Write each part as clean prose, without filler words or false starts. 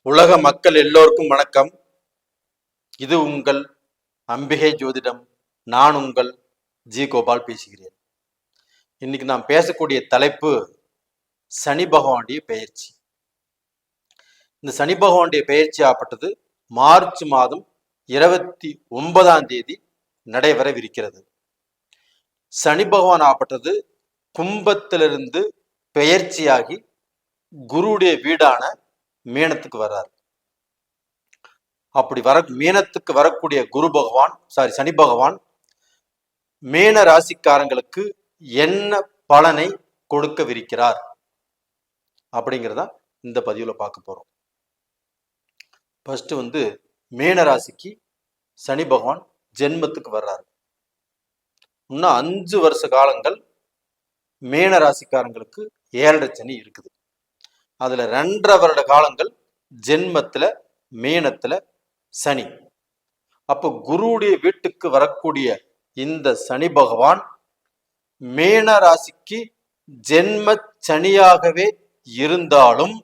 உலக மக்கள் எல்லோருக்கும் வணக்கம். இது உங்கள் அம்பிகை ஜோதிடம். நான் உங்கள் ஜி கோபால் பேசுகிறேன். இன்னைக்கு நாம் பேசக்கூடிய தலைப்பு சனி பகவானுடைய பெயர்ச்சி. இந்த சனி பகவானுடைய பெயர்ச்சி ஆப்பட்டது மார்ச் மாதம் 29ஆம் தேதி நடைபெறவிருக்கிறது. சனி பகவான் ஆப்பட்டது கும்பத்திலிருந்து பெயர்ச்சியாகி குருவுடைய வீடான மீனத்துக்கு வர்றார். அப்படி மீனத்துக்கு வரக்கூடிய சனி பகவான் மீன ராசிக்காரங்களுக்கு என்ன பலனை கொடுக்கவிருக்கிறார் அப்படிங்கிறத இந்த பதிவுல பார்க்க போறோம். ஃபர்ஸ்ட் மீன ராசிக்கு சனி பகவான் ஜென்மத்துக்கு வர்றாரு. இன்னும் 5 வருஷ காலங்கள் மீன ராசிக்காரங்களுக்கு 7.5 சனி இருக்குது. அதுல 2.5 வருட காலங்கள் ஜென்மத்துல மீனத்துல சனி. அப்போ குருவுடைய வீட்டுக்கு வரக்கூடிய இந்த சனி பகவான் மீன ராசிக்கு ஜென்ம சனியாகவே இருந்தாலும்,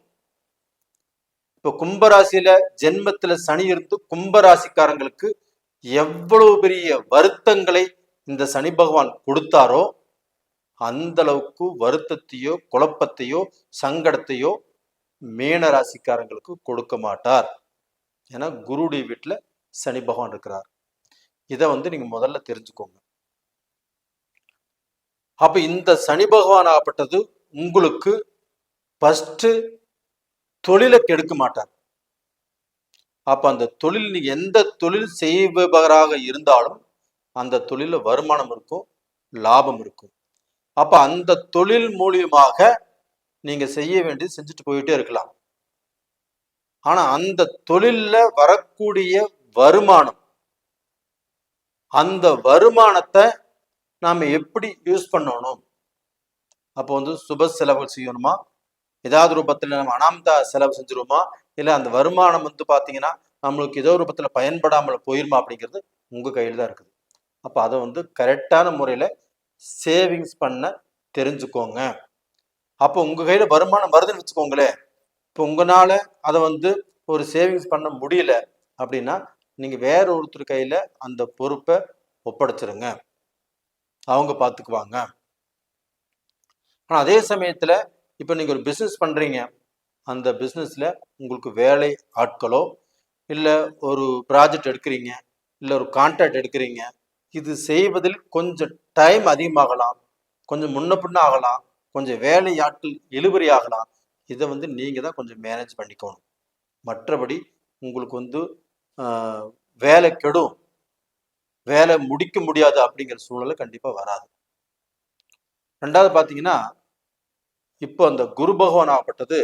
இப்ப கும்பராசியில ஜென்மத்துல சனி இருந்து கும்பராசிக்காரங்களுக்கு எவ்வளவு பெரிய வருத்தங்களை இந்த சனி பகவான் கொடுத்தாரோ அந்த அளவுக்கு வருத்தத்தையோ குழப்பத்தையோ சங்கடத்தையோ மீன ராசிக்காரங்களுக்கு கொடுக்க மாட்டார். ஏன்னா குருவுடைய வீட்டுல சனி பகவான் இருக்கிறார். இதை நீங்க முதல்ல தெரிஞ்சுக்கோங்க. அப்ப இந்த சனி பகவான் ஆகப்பட்டது உங்களுக்கு ஃபர்ஸ்ட் தொழிலை கெடுக்க மாட்டார். அப்ப அந்த தொழில் நீங்க எந்த தொழில் செய்பவராக இருந்தாலும் அந்த தொழில வருமானம் இருக்கும், லாபம் இருக்கும். அப்ப அந்த தொழில் மூலியமாக நீங்க செய்ய வேண்டியது செஞ்சுட்டு போயிட்டே இருக்கலாம். ஆனா அந்த தொழில்ல வரக்கூடிய வருமானம், அந்த வருமானத்தை நாம எப்படி யூஸ் பண்ணணும்? அப்போ சுப செலவுகள் செய்யணுமா, ஏதாவது ரூபத்துல நம்ம அனாமதா செலவு செஞ்சிருவோமா, இல்ல அந்த வருமானம் பாத்தீங்கன்னா நம்மளுக்கு ஏதோ ரூபத்துல பயன்படாமல் போயிருமா அப்படிங்கிறது உங்க கையில் தான் இருக்குது. அப்ப அதை கரெக்டான முறையில சேவிங்ஸ் பண்ண தெரிஞ்சுக்கோங்க. அப்போ உங்க கையில வருமானம் வருதுன்னு வச்சுக்கோங்களேன். இப்போ உங்களால அதை ஒரு சேவிங்ஸ் பண்ண முடியல அப்படின்னா நீங்க வேற ஒருத்தர் கையில அந்த பொறுப்பை ஒப்படைச்சிருங்க, அவங்க பார்த்துக்குவாங்க. ஆனா அதே சமயத்துல இப்ப நீங்க ஒரு பிசினஸ் பண்றீங்க, அந்த பிசினஸ்ல உங்களுக்கு வேலை ஆட்களோ இல்ல ஒரு ப்ராஜெக்ட் எடுக்கிறீங்க, இல்ல ஒரு கான்ட்ராக்ட் எடுக்கிறீங்க, இது செய்வதில் கொஞ்சம் டைம் அதிகமாகலாம், கொஞ்சம் முன்ன பின்ன ஆகலாம், கொஞ்சம் வேலை ஆட்கள் இழுபறி ஆகலாம். இதை நீங்க தான் கொஞ்சம் மேனேஜ் பண்ணிக்கணும். மற்றபடி உங்களுக்கு வேலை கெடும், வேலை முடிக்க முடியாது அப்படிங்கிற சூழ்நிலை கண்டிப்பா வராது. ரெண்டாவது பாத்தீங்கன்னா, இப்போ அந்த குரு பகவான் ஆகப்பட்டது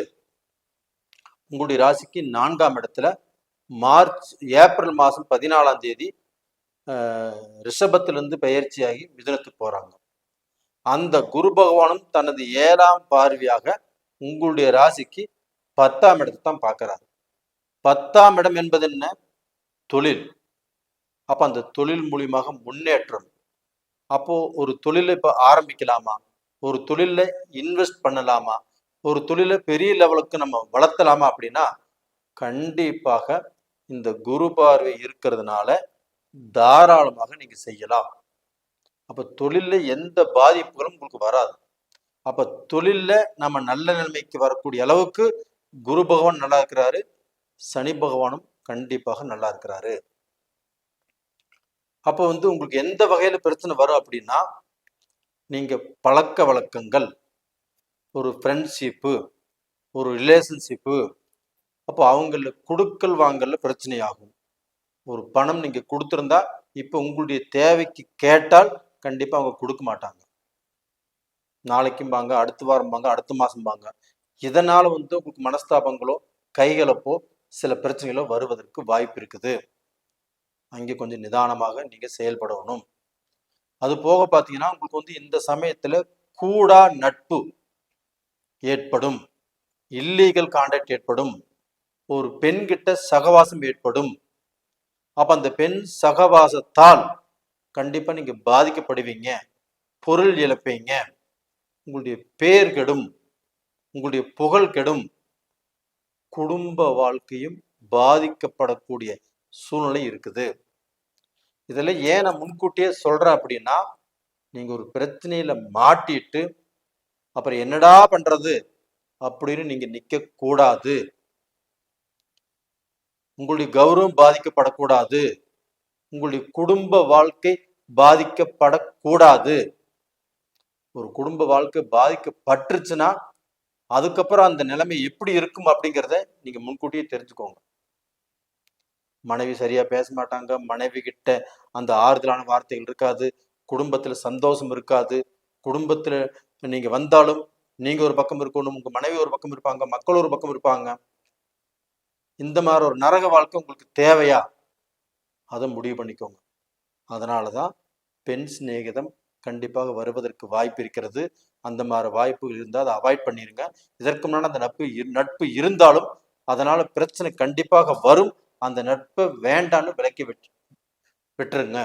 உங்களுடைய ராசிக்கு 4ஆம் இடத்துல ஏப்ரல் மாதம் 14ஆம் தேதி ரிஷபத்திலிருந்து பெயர்ச்சியாகி மிதுனத்துக்கு போறாங்க. அந்த குரு பகவானும் தனது 7ஆம் பார்வையாக உங்களுடைய ராசிக்கு 10ஆம் இடத்தை தான் பார்க்கிறாரு. 10ஆம் இடம் என்பது என்ன? தொழில். அப்ப அந்த தொழில் மூலியமாக முன்னேற்றம். அப்போ ஒரு தொழிலை இப்ப ஆரம்பிக்கலாமா, ஒரு தொழில இன்வெஸ்ட் பண்ணலாமா, ஒரு தொழிலை பெரிய லெவலுக்கு நம்ம வளர்த்தலாமா அப்படின்னா கண்டிப்பாக இந்த குரு பார்வை இருக்கிறதுனால தாராளமாக நீங்க செய்யலாம். அப்ப தொழில எந்த பாதிப்புகளும் உங்களுக்கு வராது. அப்ப தொழில்ல நம்ம நல்ல நிலைமைக்கு வரக்கூடிய அளவுக்கு குரு பகவான் நல்லா இருக்கிறாரு, சனி பகவானும் கண்டிப்பாக நல்லா இருக்கிறாரு. அப்போ உங்களுக்கு எந்த வகையில பிரச்சனை வரும் அப்படின்னா, நீங்க பழக்க வழக்கங்கள், ஒரு ஃப்ரெண்ட்ஷிப்பு, ஒரு ரிலேஷன்ஷிப்பு, அப்போ அவங்கள கொடுக்கல் வாங்கல பிரச்சனை ஆகும். ஒரு பணம் நீங்க கொடுத்துருந்தா இப்ப உங்களுடைய தேவைக்கு கேட்டால் கண்டிப்பா அவங்க கொடுக்க மாட்டாங்க. நாளைக்கும் பாங்க, அடுத்த வாரம் பாங்க, அடுத்த மாசம் பாங்க. இதனால உங்களுக்கு மனஸ்தாபங்களோ கைகலப்போ சில பிரச்சனைகளோ வருவதற்கு வாய்ப்பு இருக்குது. அங்கே கொஞ்சம் நிதானமாக நீங்க செயல்படணும். அது போக பாத்தீங்கன்னா உங்களுக்கு இந்த சமயத்துல கூடா நட்பு ஏற்படும், இல்லீகல் கான்டாக்ட் ஏற்படும், ஒரு பெண் கிட்ட சகவாசம் ஏற்படும். அப்ப அந்த பெண் சகவாசத்தால் கண்டிப்பா நீங்க பாதிக்கப்படுவீங்க, பொருள் இழப்பீங்க, உங்களுடைய பேர் கெடும், உங்களுடைய புகழ் கெடும். குடும்ப வாழ்க்கையும் பாதிக்கப்படக்கூடிய சூழ்நிலை இருக்குது. இதெல்லாம் ஏன் நான் முன்கூட்டியே சொல்றேன் அப்படின்னா, நீங்க ஒரு பிரச்சனையில மாட்டிட்டு அப்புறம் என்னடா பண்றது அப்படின்னு நீங்க நிக்க கூடாது. உங்களுடைய கௌரவம் பாதிக்கப்படக்கூடாது. உங்களுடைய குடும்ப வாழ்க்கை பாதிக்கப்படக்கூடாது. ஒரு குடும்ப வாழ்க்கை பாதிக்கப்பட்டுருச்சுன்னா அதுக்கப்புறம் அந்த நிலைமை எப்படி இருக்கும் அப்படிங்கிறத நீங்க முன்கூட்டியே தெரிஞ்சுக்கோங்க. மனைவி சரியா பேச மாட்டாங்க, மனைவி கிட்ட அந்த ஆறுதலான வார்த்தைகள் இருக்காது, குடும்பத்துல சந்தோஷம் இருக்காது, குடும்பத்துல நீங்க வந்தாலும் நீங்க ஒரு பக்கம் இருக்கணும், உங்க மனைவி ஒரு பக்கம் இருப்பாங்க, மக்கள் ஒரு பக்கம் இருப்பாங்க. இந்த மாதிரி ஒரு நரக வாழ்க்கை உங்களுக்கு தேவையா? அதை முடிவு பண்ணிக்கோங்க. அதனாலதான் பெண் சிநேகிதம் கண்டிப்பாக வருவதற்கு வாய்ப்பு இருக்கிறது. அந்த மாதிரி வாய்ப்புகள் இருந்தால் அதை அவாய்ட் பண்ணிருங்க. இதற்கு முன்னாடி அந்த நட்பு இருந்தாலும் அதனால பிரச்சனை கண்டிப்பாக வரும். அந்த நட்பை வேண்டான்னு விலக்கி விட்டுருங்க.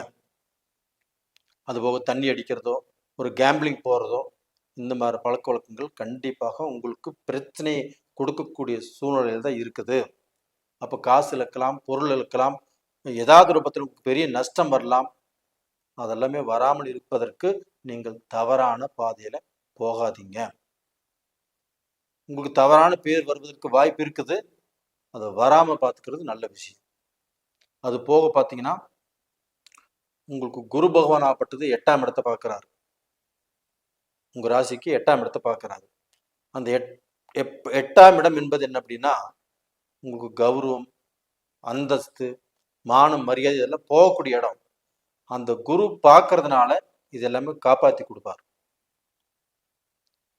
அதுபோக தண்ணி அடிக்கிறதோ, ஒரு கேம்பிளிங் போறதோ, இந்த மாதிரி பழக்க வழக்கங்கள் கண்டிப்பாக உங்களுக்கு பிரச்சனையை கொடுக்கக்கூடிய சூழ்நிலையில் தான் இருக்குது. அப்போ காசு இழக்கலாம், பொருள் இழக்கலாம், ஏதாவது ரூபத்தில் பெரிய நஷ்டம் வரலாம். அதெல்லாமே வராமல் இருப்பதற்கு நீங்கள் தவறான பாதையில போகாதீங்க. உங்களுக்கு தவறான பேர் வருவதற்கு வாய்ப்பு இருக்குது. அதை வராம பார்த்துக்கிறது நல்ல விஷயம். அது போக பார்த்தீங்கன்னா, உங்களுக்கு குரு பகவான் ஆப்பட்டது 8ஆம் இடத்தை பார்க்கிறாரு. உங்க ராசிக்கு 8ஆம் இடத்தை பார்க்கிறாரு. அந்த 8ஆம் இடம் என்பது என்ன அப்படின்னா, உங்களுக்கு கௌரவம், அந்தஸ்து, மானம், மரியாதை இதெல்லாம் போகக்கூடிய இடம். அந்த குரு பார்க்கறதுனால இது எல்லாமே காப்பாற்றி கொடுப்பார்.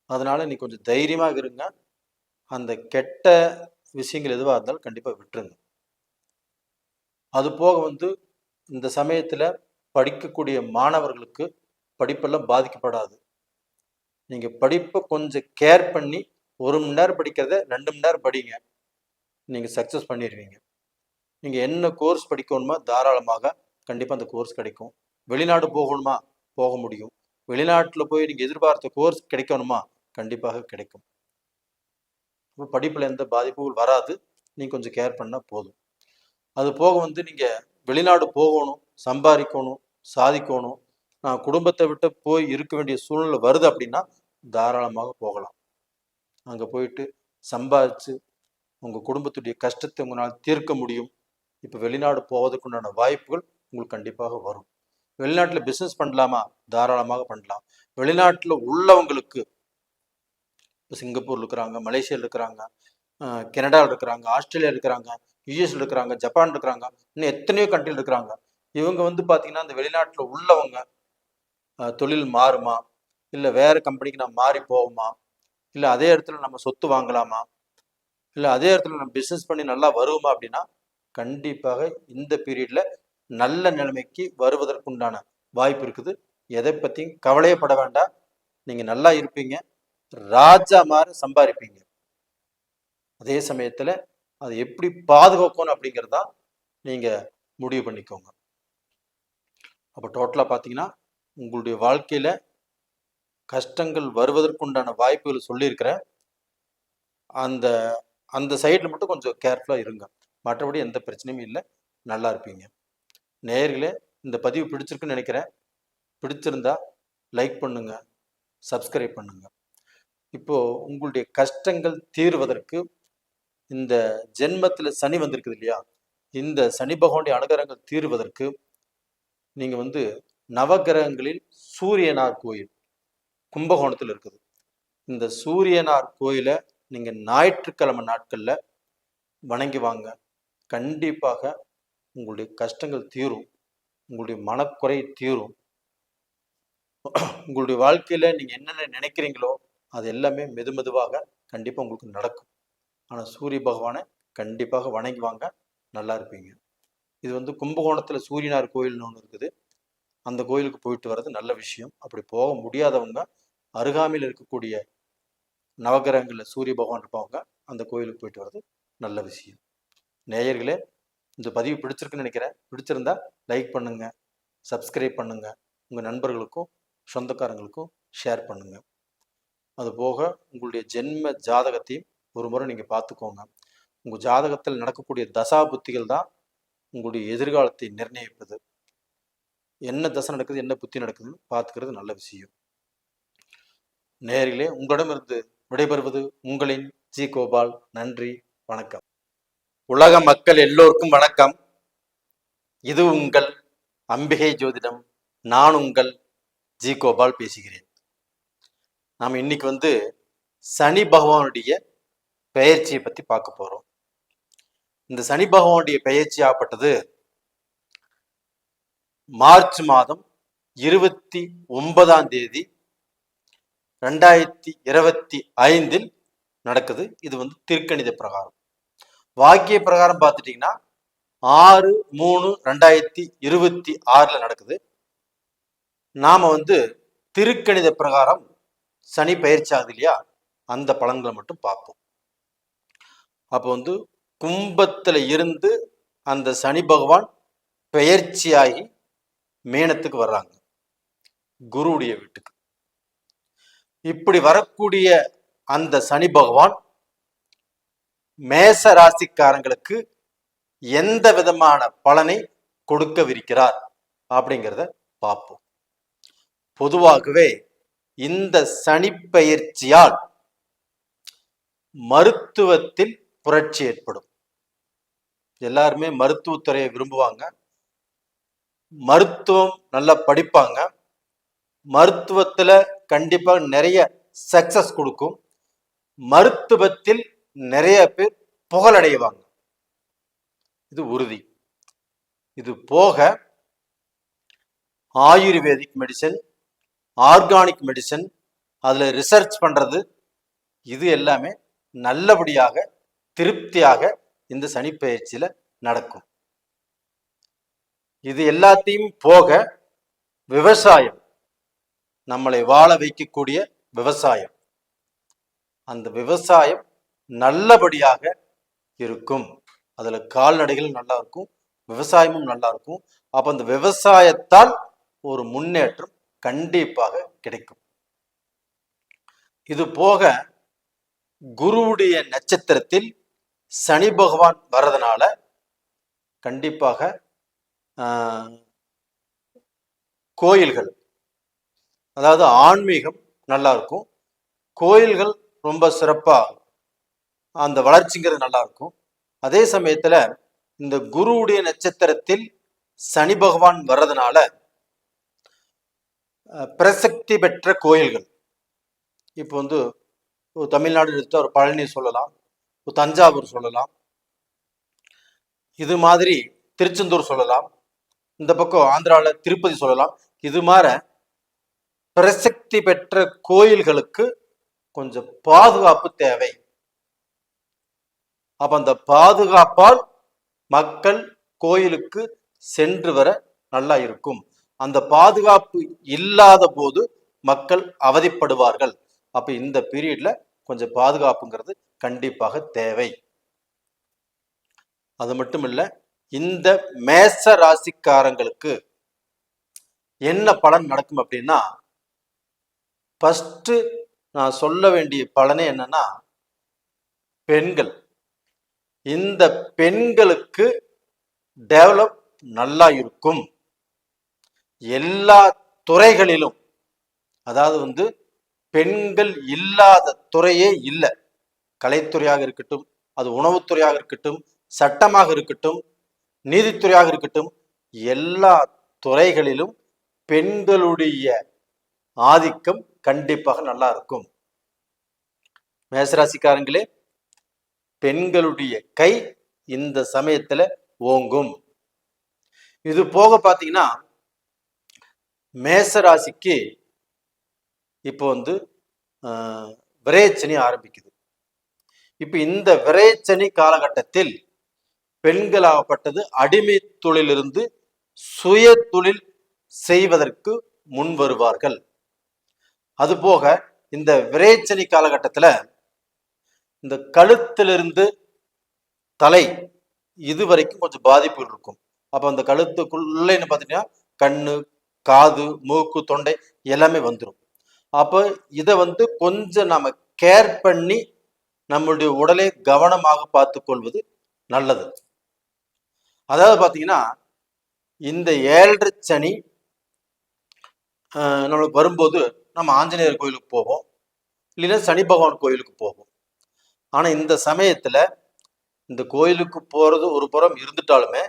அதனால நீ கொஞ்சம் தைரியமாக இருங்க. அந்த கெட்ட விஷயங்கள் எதுவாக இருந்தாலும் கண்டிப்பா விட்டுருங்க. அது போக இந்த சமயத்துல படிக்கக்கூடிய மாணவர்களுக்கு படிப்பெல்லாம் பாதிக்கப்படாது. நீங்க படிப்பை கொஞ்சம் கேர் பண்ணி 1 மணி நேரம் படிக்கிறத 2 மணி நேரம் படிங்க. நீங்க சக்சஸ் பண்ணிடுவீங்க. நீங்க என்ன கோர்ஸ் படிக்கணுமா தாராளமாக கண்டிப்பா அந்த கோர்ஸ் கிடைக்கும். வெளிநாடு போகணுமா போக முடியும். வெளிநாட்டுல போய் நீங்க எதிர்பார்த்த கோர்ஸ் கிடைக்கணுமா கண்டிப்பாக கிடைக்கும். படிப்புல எந்த பாதிப்பும் வராது. நீங்க கொஞ்சம் கேர் பண்ணா போதும். அது போக நீங்க வெளிநாடு போகணும், சம்பாதிக்கணும், சாதிக்கணும், நான் குடும்பத்தை விட்டு போய் இருக்க வேண்டிய சூழ்நிலை வருது அப்படின்னா தாராளமாக போகலாம். அங்க போயிட்டு சம்பாதிச்சு உங்க குடும்பத்துடைய கஷ்டத்தை உங்களால் தீர்க்க முடியும். இப்போ வெளிநாடு போவதற்குண்டான வாய்ப்புகள் உங்களுக்கு கண்டிப்பாக வரும். வெளிநாட்டில் பிஸ்னஸ் பண்ணலாமா? தாராளமாக பண்ணலாம். வெளிநாட்டில் உள்ளவங்களுக்கு இப்போ சிங்கப்பூர்ல இருக்கிறாங்க, மலேசியாவில் இருக்கிறாங்க, கனடாவில் இருக்கிறாங்க, ஆஸ்திரேலியா இருக்கிறாங்க, யூஎஸ்ல இருக்கிறாங்க, ஜப்பான் இருக்கிறாங்க, இன்னும் எத்தனையோ கண்ட்ரியில் இருக்கிறாங்க. இவங்க பார்த்தீங்கன்னா இந்த வெளிநாட்டில் உள்ளவங்க தொழில் மாறுமா, இல்லை வேற கம்பெனிக்கு நான் மாறி போவோமா, இல்லை அதே இடத்துல நம்ம சொத்து வாங்கலாமா, இல்லை அதே இடத்துல நம்ம பிஸ்னஸ் பண்ணி நல்லா வருவோமா அப்படின்னா கண்டிப்பாக இந்த பீரியட்ல நல்ல நிலைமைக்கு வருவதற்குண்டான வாய்ப்பு இருக்குது. எதை பற்றியும் கவலையப்பட வேண்டாம். நீங்க நல்லா இருப்பீங்க, ராஜா மாதிரி சம்பாதிப்பீங்க. அதே சமயத்துல அதை எப்படி பாதுகாக்கணும் அப்படிங்கிறதா நீங்க முடிவு பண்ணிக்கோங்க. அப்போ டோட்டலா பார்த்தீங்கன்னா உங்களுடைய வாழ்க்கையில கஷ்டங்கள் வருவதற்குண்டான வாய்ப்புகள் சொல்லியிருக்கிறேன். அந்த அந்த சைடில் மட்டும் கொஞ்சம் கேர்ஃபுல்லாக இருங்க. மற்றபடி எந்த பிரச்சனையும் இல்லை, நல்லா இருப்பீங்க. நேயர்களே, இந்த பதிவு பிடிச்சிருக்குன்னு நினைக்கிறேன். பிடிச்சிருந்தா லைக் பண்ணுங்க, சப்ஸ்கிரைப் பண்ணுங்க. இப்போ உங்களுடைய கஷ்டங்கள் தீர்வதற்கு இந்த ஜென்மத்தில் சனி வந்திருக்குது இல்லையா, இந்த சனி பகவானுடைய அனுகிரகங்கள் தீர்வதற்கு நீங்க நவகிரகங்களில் சூரியனார் கோயில் கும்பகோணத்தில் இருக்குது. இந்த சூரியனார் கோயிலை நீங்க ஞாயிற்றுக்கிழமை நாட்கள்ல வணங்கி வாங்க. கண்டிப்பாக உங்களுடைய கஷ்டங்கள் தீரும், உங்களுடைய மனக்குறை தீரும். உங்களுடைய வாழ்க்கையில நீங்க என்னென்ன நினைக்கிறீங்களோ அது எல்லாமே மெதுவாக கண்டிப்பா உங்களுக்கு நடக்கும். ஆனா சூரிய பகவானை கண்டிப்பாக வணங்கி வாங்க, நல்லா இருப்பீங்க. இது கும்பகோணத்துல சூரியனார் கோயில்னு ஒன்று இருக்குது. அந்த கோயிலுக்கு போயிட்டு வர்றது நல்ல விஷயம். அப்படி போக முடியாதவங்க அருகாமையில் இருக்கக்கூடிய நவகிரகங்களில் சூரிய பகவான் இருப்பவங்க அந்த கோயிலுக்கு போயிட்டு வர்றது நல்ல விஷயம். நேயர்களே, இந்த பதிவு பிடிச்சிருக்குன்னு நினைக்கிறேன். பிடிச்சிருந்தா லைக் பண்ணுங்க, சப்ஸ்கிரைப் பண்ணுங்க, உங்க நண்பர்களுக்கும் சொந்தக்காரங்களுக்கும் ஷேர் பண்ணுங்க. அது போக உங்களுடைய ஜென்ம ஜாதகத்தையும் ஒரு முறை நீங்க பார்த்துக்கோங்க. உங்கள் ஜாதகத்தில் நடக்கக்கூடிய தசா புத்திகள் தான் உங்களுடைய எதிர்காலத்தை நிர்ணயிப்பது. என்ன தசை நடக்குது, என்ன புத்தி நடக்குதுன்னு பார்த்துக்கிறது நல்ல விஷயம். நேயர்களே, உங்களிடமிருந்து விடைபெறுவது உங்களின் ஜி கோபால். நன்றி, வணக்கம். உலக மக்கள் எல்லோருக்கும் வணக்கம். இது உங்கள் அம்பிகை ஜோதிடம். நான் உங்கள் ஜி கோபால் பேசுகிறேன். நாம் இன்னைக்கு சனி பகவானுடைய பெயர்ச்சியை பற்றி பார்க்க போகிறோம். இந்த சனி பகவானுடைய பெயர்ச்சி ஆகப்பட்டது மார்ச் மாதம் 29ஆம் தேதி 2025 நடக்குது. இது திருக்கணித பிரகாரம். வாக்கிய பிரகாரம் பார்த்துட்டீங்கன்னா 6/3/2026 நடக்குது. நாம திருக்கணித பிரகாரம் சனி பயிற்சி ஆகுது இல்லையா, அந்த பலன்களை மட்டும் பார்ப்போம். அப்போ கும்பத்துல இருந்து அந்த சனி பகவான் பெயர்ச்சியாகி மீனத்துக்கு வர்றாங்க, குருவுடைய வீட்டுக்கு. இப்படி வரக்கூடிய அந்த சனி பகவான் மேச ராசிக்காரங்களுக்கு எந்த விதமான பலனை கொடுக்கவிருக்கிறார் அப்படிங்கிறத பார்ப்போம். பொதுவாகவே இந்த சனி பெயர்ச்சியால் மருத்துவத்தில் புரட்சி ஏற்படும். எல்லாருமே மருத்துவத்துறையை விரும்புவாங்க, மருத்துவம் நல்லா படிப்பாங்க, மருத்துவத்துல கண்டிப்பா நிறைய சக்சஸ் கொடுக்கும், மருத்துவத்தில் நிறைய பேர் புகழடைவாங்க. இது உறுதி. இது போக ஆயுர்வேதிக் மெடிசன், ஆர்கானிக் மெடிசன், அதுல ரிசர்ச் பண்றது, இது எல்லாமே நல்லபடியாக திருப்தியாக இந்த சனி பெயர்ச்சியில நடக்கும். இது எல்லாத்தையும் போக விவசாயம், நம்மளை வாழ வைக்கக்கூடிய விவசாயம், அந்த விவசாயம் நல்லபடியாக இருக்கும். அதுல கால்நடைகள் நல்லா இருக்கும், விவசாயமும் நல்லா இருக்கும். அப்ப அந்த விவசாயத்தால் ஒரு முன்னேற்றம் கண்டிப்பாக கிடைக்கும். இது போக குருவுடைய நட்சத்திரத்தில் சனி பகவான் வர்றதுனால கண்டிப்பாக கோயில்கள், அதாவது ஆன்மீகம் நல்லா இருக்கும், கோயில்கள் ரொம்ப சிறப்பா அந்த வளர்ச்சிங்கிறது நல்லா இருக்கும். அதே சமயத்துல இந்த குருவுடைய நட்சத்திரத்தில் சனி பகவான் வர்றதுனால பிரசக்தி பெற்ற கோயில்கள், இப்போ தமிழ்நாடு எடுத்த ஒரு பழனி சொல்லலாம், தஞ்சாவூர் சொல்லலாம், இது மாதிரி திருச்செந்தூர் சொல்லலாம், இந்த பக்கம் ஆந்திராவில் திருப்பதி சொல்லலாம். இது மாதிரி பிரசக்தி பெற்ற கோயில்களுக்கு கொஞ்சம் பாதுகாப்பு தேவை. அப்ப அந்த பாதுகாப்பால் மக்கள் கோயிலுக்கு சென்று வர நல்லா இருக்கும். அந்த பாதுகாப்பு இல்லாத போது மக்கள் அவதிப்படுவார்கள். அப்ப இந்த பீரியட்ல கொஞ்சம் பாதுகாப்புங்கிறது கண்டிப்பாக தேவை. அது மட்டும் இல்ல, இந்த மேச ராசிக்காரங்களுக்கு என்ன பலன் நடக்கும் அப்படின்னா, ஃபர்ஸ்ட் நான் சொல்ல வேண்டிய பலனே என்னன்னா, பெண்கள், இந்த பெண்களுக்கு டெவலப் நல்லா இருக்கும். எல்லா துறைகளிலும், அதாவது பெண்கள் இல்லாத துறையே இல்லை. கலைத்துறையாக இருக்கட்டும், அது உணவுத்துறையாக இருக்கட்டும், சட்டமாக இருக்கட்டும், நீதித்துறையாக இருக்கட்டும், எல்லா துறைகளிலும் பெண்களுடைய ஆதிக்கம் கண்டிப்பாக நல்லா இருக்கும். மேசராசிக்காரங்களே, பெண்களுடைய கை இந்த சமயத்துல ஓங்கும். இது போக பாத்தீங்கன்னா, மேசராசிக்கு இப்போ விரயச்சனி ஆரம்பிக்குது. இப்ப இந்த விரயச்சனி காலகட்டத்தில் பெண்களாகப்பட்டது அடிமை தொழிலிருந்து சுய தொழில் செய்வதற்கு முன் வருவார்கள். அதுபோக இந்த விரயச்சனி காலகட்டத்துல இந்த கழுத்திலிருந்து தலை இது வரைக்கும் கொஞ்சம் பாதிப்புகள் இருக்கும். அப்ப அந்த கழுத்துக்குள்ள என்ன பார்த்தீங்கன்னா கண்ணு, காது, மூக்கு, தொண்டை எல்லாமே வந்துடும். அப்போ இதை கொஞ்சம் நம்ம கேர் பண்ணி நம்மளுடைய உடலை கவனமாக பார்த்து கொள்வது நல்லது. அதாவது பார்த்தீங்கன்னா இந்த 7.5 சனி நம்மளுக்கு வரும்போது நம்ம ஆஞ்சநேயர் கோயிலுக்கு போவோம், இல்லைன்னா சனி பகவான் கோயிலுக்கு போவோம். ஆனால் இந்த சமயத்தில் இந்த கோயிலுக்கு போகிறது ஒரு புறம் இருந்துட்டாலுமே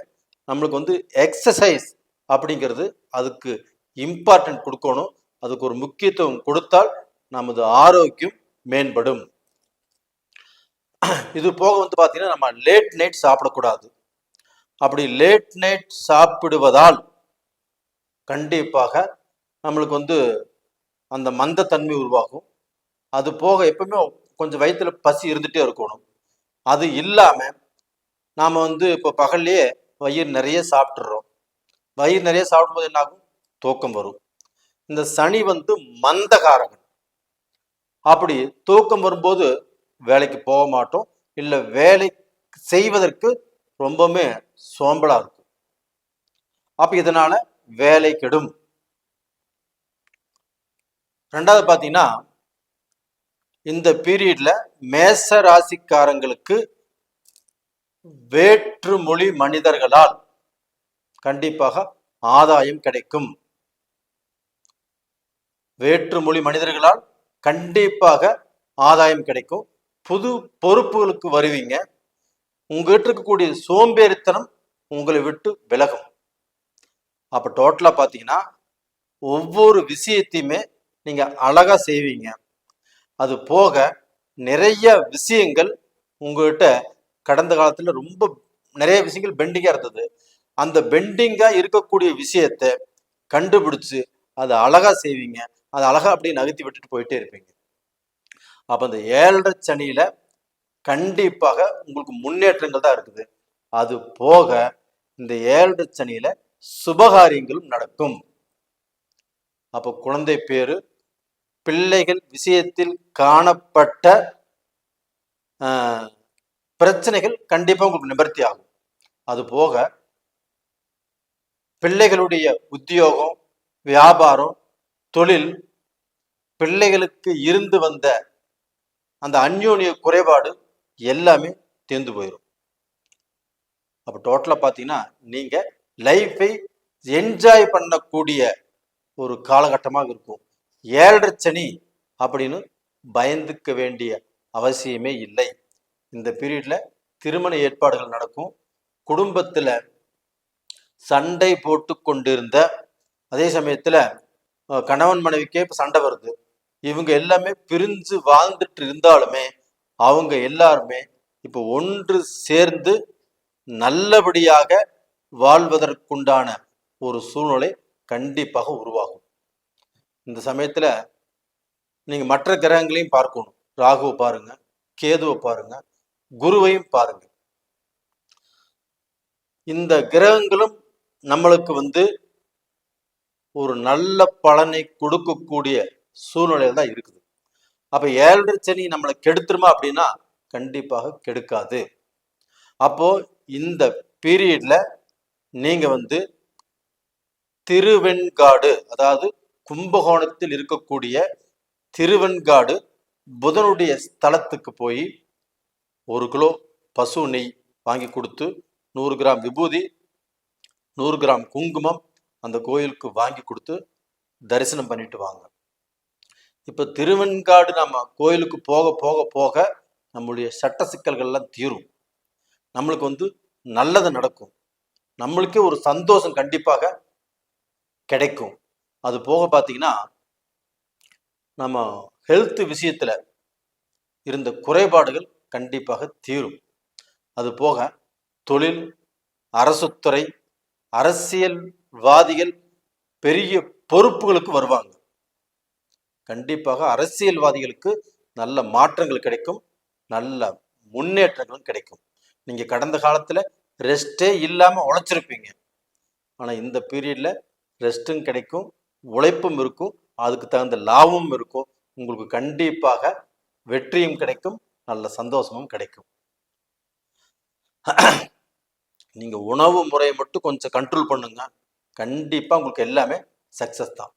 நம்மளுக்கு எக்ஸசைஸ் அப்படிங்கிறது அதுக்கு இம்பார்ட்டன்ட் கொடுக்கணும். அதுக்கு ஒரு முக்கியத்துவம் கொடுத்தால் நமது ஆரோக்கியம் மேம்படும். இது போக பார்த்தீங்கன்னா நம்ம லேட் நைட் சாப்பிடக்கூடாது. அப்படி லேட் நைட் சாப்பிடுவதால் கண்டிப்பாக நம்மளுக்கு அந்த மந்தத்தன்மை உருவாகும். அது போக எப்பவுமே கொஞ்சம் வயிற்றுல பசி இருந்துகிட்டே இருக்கணும். அது இல்லாமல் நாம் இப்போ பகல்லையே வயிறு நிறைய சாப்பிட்றோம். வயிறு நிறைய சாப்பிடும்போது என்ன ஆகும்? தூக்கம் வரும். இந்த சனி மந்தகாரகன். அப்படி தூக்கம் வரும்போது வேலைக்கு போக மாட்டோம், இல்லை வேலை செய்வதற்கு ரொம்பவுமே சோம்பலா இருக்கும். அப்ப இதனால வேலை கெடும். ரெண்டாவது பார்த்தீங்கன்னா இந்த பீரியட்ல மேச ராசிக்காரங்களுக்கு வேற்றுமொழி மனிதர்களால் கண்டிப்பாக ஆதாயம் கிடைக்கும். வேற்றுமொழி மனிதர்களால் கண்டிப்பாக ஆதாயம் கிடைக்கும். புது பொறுப்புகளுக்கு வருவீங்க. உங்ககிட்ட இருக்கக்கூடிய சோம்பேறித்தனம் உங்களை விட்டு விலகும். அப்ப டோட்டலா பார்த்தீங்கன்னா ஒவ்வொரு விஷயத்தையுமே நீங்க அழகா செய்வீங்க. அது போக நிறைய விஷயங்கள் உங்ககிட்ட கடந்த காலத்துல ரொம்ப நிறைய விஷயங்கள் பெண்டிங்கா இருந்தது. அந்த பெண்டிங்கா இருக்கக்கூடிய விஷயத்தை கண்டுபிடிச்சு அதை அழகா செய்வீங்க. அதை அழகா அப்படியே நகர்த்தி விட்டுட்டு போயிட்டே இருப்பீங்க. அப்ப அந்த 7.5 சனியில கண்டிப்பாக உங்களுக்கு முன்னேற்றங்கள் தான் இருக்குது. அது போக இந்த 7.5 சனியில சுபகாரியங்களும் நடக்கும். அப்போ குழந்தை பேரு, பிள்ளைகள் விஷயத்தில் காணப்பட்ட பிரச்சனைகள் கண்டிப்பா உங்களுக்கு நிவர்த்தி ஆகும். அது போக பிள்ளைகளுடைய உத்தியோகம், வியாபாரம், தொழில், பிள்ளைகளுக்கு இருந்து வந்த அந்த அந்யோன்ய குறைபாடு எல்லாமே தீர்ந்து போயிடும். அப்போ டோட்டலா பார்த்தீங்கன்னா நீங்க லைஃபை என்ஜாய் பண்ணக்கூடிய ஒரு காலகட்டமாக இருக்கும். 7.5 சனி அப்படின்னு பயந்துக்க வேண்டிய அவசியமே இல்லை. இந்த பீரியட்ல திருமண ஏற்பாடுகள் நடக்கும். குடும்பத்துல சண்டை போட்டு கொண்டிருந்த அதே சமயத்துல கணவன் மனைவிக்கே இப்ப சண்டை வருது. இவங்க எல்லாமே பிரிஞ்சு வாழ்ந்துட்டு இருந்தாலுமே அவங்க எல்லாருமே இப்போ ஒன்று சேர்ந்து நல்லபடியாக வாழ்வதற்குண்டான ஒரு சூழ்நிலை கண்டிப்பாக உருவாகும். இந்த சமயத்துல நீங்க மற்ற கிரகங்களையும் பார்க்கணும். ராகுவை பாருங்க, கேதுவை பாருங்க, குருவையும் பாருங்க. இந்த கிரகங்களும் நம்மளுக்கு ஒரு நல்ல பலனை கொடுக்கக்கூடிய சூழ்நிலையில் தான் இருக்குது. அப்ப 7.5 சனி நம்மளை கெடுத்துருமா அப்படின்னா கண்டிப்பாக கெடுக்காது. அப்போ இந்த பீரியட்ல நீங்க திருவெண்காடு, அதாவது கும்பகோணத்தில் இருக்கக்கூடிய திருவெண்காடு புதனுடைய ஸ்தலத்துக்கு போய் 1 கிலோ பசு நெய் வாங்கி கொடுத்து 100 கிராம் விபூதி, 100 கிராம் குங்குமம் அந்த கோயிலுக்கு வாங்கி கொடுத்து தரிசனம் பண்ணிட்டு வாங்க. இப்ப திருவெண்காடு நம்ம கோயிலுக்கு போக போக போக நம்மளுடைய சட்ட சிக்கல்கள்லாம் தீரும். நம்மளுக்கு நல்லது நடக்கும். நம்மளுக்கே ஒரு சந்தோஷம் கண்டிப்பாக கிடைக்கும். அது போக பார்த்தீங்கன்னா நம்ம ஹெல்த் விஷயத்துல இருந்த குறைபாடுகள் கண்டிப்பாக தீரும். அது போக தொழில், அரசுத்துறை, அரசியல்வாதிகள் பெரிய பொறுப்புகளுக்கு வருவாங்க. கண்டிப்பாக அரசியல்வாதிகளுக்கு நல்ல மாற்றங்கள் கிடைக்கும், நல்ல முன்னேற்றங்களும் கிடைக்கும். நீங்க கடந்த காலத்துல ரெஸ்டே இல்லாம உழைச்சிருப்பீங்க. ஆனா இந்த பீரியட்ல ரெஸ்டும் கிடைக்கும், உழைப்பும் இருக்கும், அதுக்கு தகுந்த லாபமும் இருக்கும். உங்களுக்கு கண்டிப்பாக வெற்றியும் கிடைக்கும், நல்ல சந்தோஷமும் கிடைக்கும். நீங்க உணவு முறையை மட்டும் கொஞ்சம் கண்ட்ரோல் பண்ணுங்க, கண்டிப்பா உங்களுக்கு எல்லாமே சக்சஸ் தான்.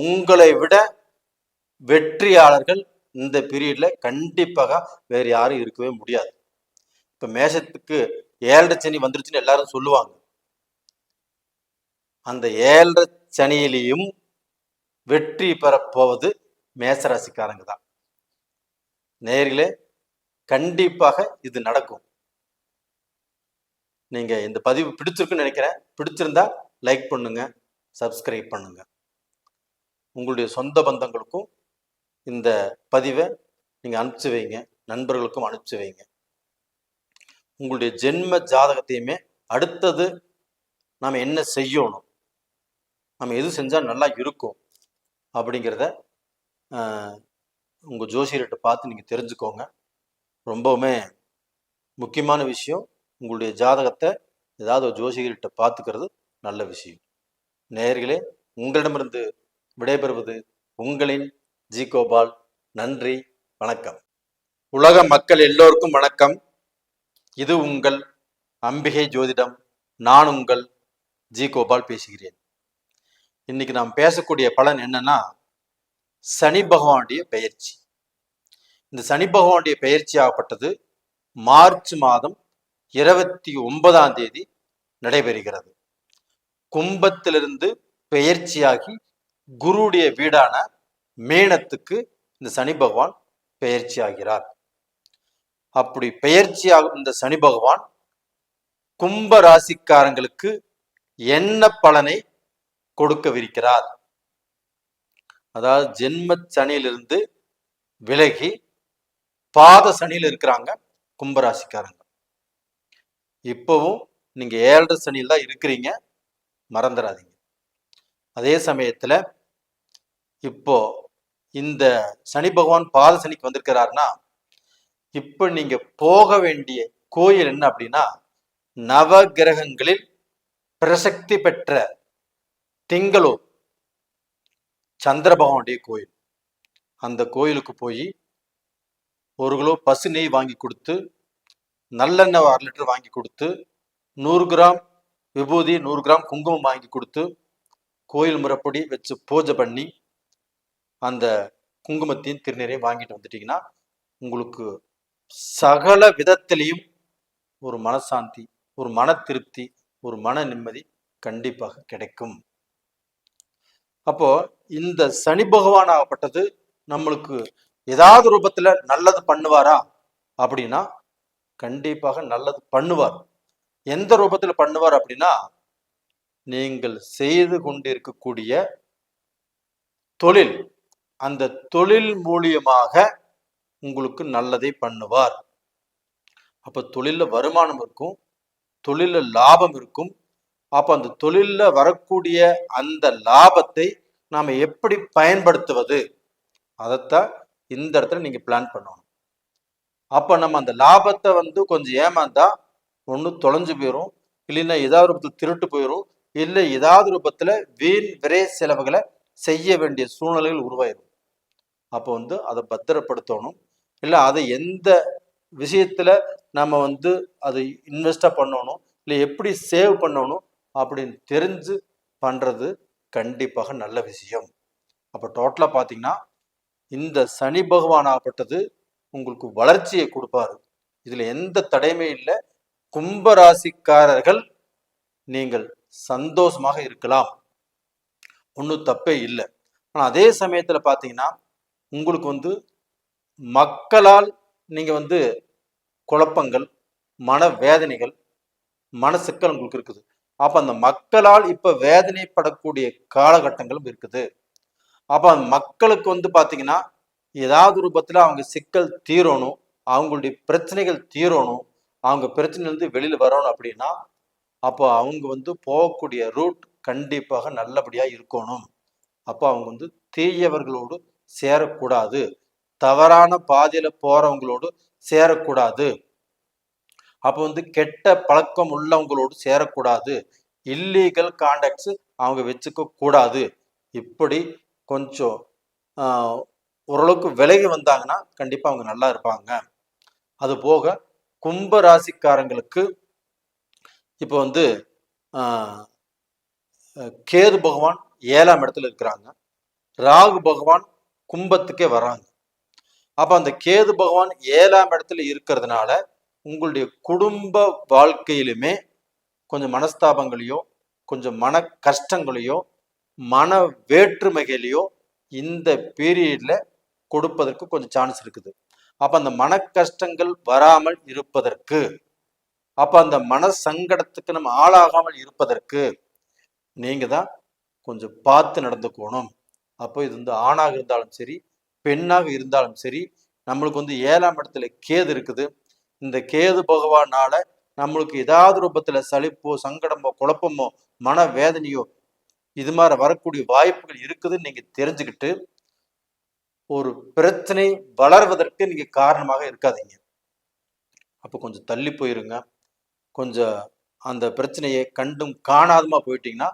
உங்களை விட வெற்றியாளர்கள் இந்த பீரியட்ல கண்டிப்பாக வேற யாரும் இருக்கவே முடியாது. இப்ப மேஷத்துக்கு 7.5 சனி வந்துருச்சுன்னு எல்லாரும் சொல்லுவாங்க. அந்த 7.5 சனியிலையும் வெற்றி பெறப்போவது மேசராசிக்காரங்க தான். நேயர்களே, கண்டிப்பாக இது நடக்கும். நீங்க இந்த பதிவு பிடிச்சிருக்குன்னு நினைக்கிறேன். பிடிச்சிருந்தா லைக் பண்ணுங்க, சப்ஸ்கிரைப் பண்ணுங்க. உங்களுடைய சொந்த பந்தங்களுக்கும் இந்த பதிவை நீங்க அனுப்பிச்சு வைங்க, நண்பர்களுக்கும் அனுப்பிச்சு வைங்க. உங்களுடைய ஜென்ம ஜாதகத்தையுமே அடுத்தது நாம் என்ன செய்யணும், நம்ம எது செஞ்சா நல்லா இருக்கும் அப்படிங்கிறத உங்க ஜோசியர்கிட்ட பார்த்து நீங்க தெரிஞ்சுக்கோங்க. ரொம்பவுமே முக்கியமான விஷயம். உங்களுடைய ஜாதகத்தை ஏதாவது ஒரு ஜோசியர்கிட்ட பார்த்துக்கிறது நல்ல விஷயம். நேயர்களே, உங்களிடமிருந்து விடைபெறுவது உங்களின் ஜி கோபால். நன்றி, வணக்கம். உலக மக்கள் எல்லோருக்கும் வணக்கம். இது உங்கள் அம்பிகை ஜோதிடம். நான் உங்கள் ஜி கோபால் பேசுகிறேன். இன்னைக்கு நாம் பேசக்கூடிய பலன் என்னன்னா, சனி பகவானுடைய பெயர்ச்சி. இந்த சனி பகவானுடைய பெயர்ச்சி ஆகப்பட்டது மார்ச் மாதம் 29ஆம் தேதி நடைபெறுகிறது. கும்பத்திலிருந்து பெயர்ச்சியாகி குருவுடைய வீடான மீனத்துக்கு இந்த சனி பகவான் பெயர்ச்சி ஆகிறார். அப்படி பெயர்ச்சியாகும் இந்த சனி பகவான் கும்ப ராசிக்காரங்களுக்கு என்ன பலனை கொடுக்கவிருக்கிறார்? அதாவது ஜென்ம சனியிலிருந்து விலகி பாத சனியில் இருக்கிறாங்க கும்பராசிக்காரங்க. இப்பவும் நீங்க 7.5 சனியில் தான் இருக்கிறீங்க, மறந்துடாதீங்க. அதே சமயத்துல இப்போ இந்த சனி பகவான் பாத சனிக்கு வந்திருக்கிறாருன்னா, இப்ப நீங்க போக வேண்டிய கோயில் என்ன அப்படின்னா, நவ கிரகங்களில் பிரசக்தி பெற்ற திங்களூர் சந்திர பகவானுடைய கோயில். அந்த கோயிலுக்கு போய் 1 கிலோ பசு நெய் வாங்கி கொடுத்து, நல்லெண்ணெய் 1/2 லிட்டர் வாங்கி கொடுத்து, 100 கிராம் விபூதி 100 கிராம் குங்குமம் வாங்கி கொடுத்து, கோயில் முறைப்படி வச்சு பூஜை பண்ணி அந்த குங்குமத்தையும் திருநீரையும் வாங்கிட்டு வந்துட்டீங்கன்னா உங்களுக்கு சகல விதத்திலையும் ஒரு மனசாந்தி, ஒரு மன திருப்தி, ஒரு மன நிம்மதி கண்டிப்பாக கிடைக்கும். அப்போ இந்த சனி பகவான் ஆகப்பட்டது நம்மளுக்கு ஏதாவது ரூபத்துல நல்லது பண்ணுவாரா அப்படின்னா, கண்டிப்பாக நல்லது பண்ணுவார். எந்த ரூபத்துல பண்ணுவார் அப்படின்னா, நீங்கள் செய்து கொண்டிருக்கக்கூடிய தொழில், அந்த தொழில் மூலியமாக உங்களுக்கு நல்லதை பண்ணுவார். அப்ப தொழில்ல வருமானம் இருக்கும், தொழில்ல லாபம் இருக்கும். அப்ப அந்த தொழில்ல வரக்கூடிய அந்த லாபத்தை நாம எப்படி பயன்படுத்துவது, அதைத்தான் இந்த இடத்துல நீங்க பிளான் பண்ணணும். அப்ப நம்ம அந்த லாபத்தை கொஞ்சம் ஏமாந்தா ஒண்ணு தொலைஞ்சு போயிடும், இல்லைன்னா ஏதாவது ரூபத்தில் திருட்டு போயிடும், இல்லை ஏதாவது ரூபத்துல வீண் விரை செலவுகளை செய்ய வேண்டிய சூழ்நிலைகள் உருவாயிடும். அப்போ அதை பத்திரப்படுத்தணும். இல்லை அதை எந்த விஷயத்துல நம்ம அதை இன்வெஸ்டா பண்ணணும், இல்லை எப்படி சேவ் பண்ணணும் அப்படின்னு தெரிஞ்சு பண்றது கண்டிப்பாக நல்ல விஷயம். அப்போ டோட்டலா பார்த்தீங்கன்னா இந்த சனி பகவான் ஆகப்பட்டது உங்களுக்கு வளர்ச்சியை கொடுப்பாரு. இதுல எந்த தடையுமே இல்லை. கும்பராசிக்காரர்கள் நீங்கள் சந்தோஷமாக இருக்கலாம், ஒன்றும் தப்பே இல்லை. ஆனால் அதே சமயத்துல பார்த்தீங்கன்னா உங்களுக்கு மக்களால் நீங்க குழப்பங்கள், மன வேதனைகள், மன சிக்கல் உங்களுக்கு இருக்குது. அப்ப அந்த மக்களால் இப்ப வேதனைப்படக்கூடிய காலகட்டங்களும் இருக்குது. அப்ப அந்த மக்களுக்கு பாத்தீங்கன்னா ஏதாவது ரூபத்துல அவங்க சிக்கல் தீரணும், அவங்களுடைய பிரச்சனைகள் தீரணும், அவங்க பிரச்சனையிலிருந்து வெளியில வரணும் அப்படின்னா, அப்போ அவங்க போகக்கூடிய ரூட் கண்டிப்பாக நல்லபடியா இருக்கணும். அப்போ அவங்க தீயவர்களோடு சேரக்கூடாது, தவறான பாதையில போறவங்களோடு சேரக்கூடாது, அப்போ கெட்ட பழக்கம் உள்ளவங்களோடு சேரக்கூடாது, இல்லீகல் கான்டாக்ட்ஸ் அவங்க வச்சுக்க கூடாது. இப்படி கொஞ்சம் ஓரளவுக்கு விலகி வந்தாங்கன்னா கண்டிப்பா அவங்க நல்லா இருப்பாங்க. அது போக கும்ப ராசிக்காரங்களுக்கு இப்போ கேது பகவான் 7ஆம் இடத்துல இருக்கிறாங்க, ராகு பகவான் கும்பத்துக்கே வராங்க. அப்ப அந்த கேது பகவான் 7ஆம் இடத்துல இருக்கிறதுனால உங்களுடைய குடும்ப வாழ்க்கையிலுமே கொஞ்சம் மனஸ்தாபங்களையோ, கொஞ்சம் மன கஷ்டங்களையோ, மன வேற்றுமைகளையோ இந்த பீரியட்ல கொடுப்பதற்கு கொஞ்சம் சான்ஸ் இருக்குது. அப்ப அந்த மன கஷ்டங்கள் வராமல் இருப்பதற்கு, அப்ப அந்த மன சங்கடத்துக்கு நம்ம ஆளாகாமல் இருப்பதற்கு நீங்க தான் கொஞ்சம் பார்த்து நடந்துக்கணும். அப்போ இது வந்து ஆணாக இருந்தாலும் சரி, பெண்ணாக இருந்தாலும் சரி, நம்மளுக்கு வந்து 7ஆம் இடத்துல கேது இருக்குது. இந்த கேது பகவானால நம்மளுக்கு ஏதாவது ரூபத்துல சலிப்போ, சங்கடமோ, குழப்பமோ, மன வேதனையோ இது மாதிரி வரக்கூடிய வாய்ப்புகள் இருக்குதுன்னு நீங்க தெரிஞ்சுக்கிட்டு ஒரு பிரச்சனை வளர்வதற்கு நீங்க காரணமாக இருக்காதீங்க. அப்போ கொஞ்சம் தள்ளி போயிருங்க. கொஞ்சம் அந்த பிரச்சனையை கண்டும் காணாதமா போயிட்டீங்கன்னா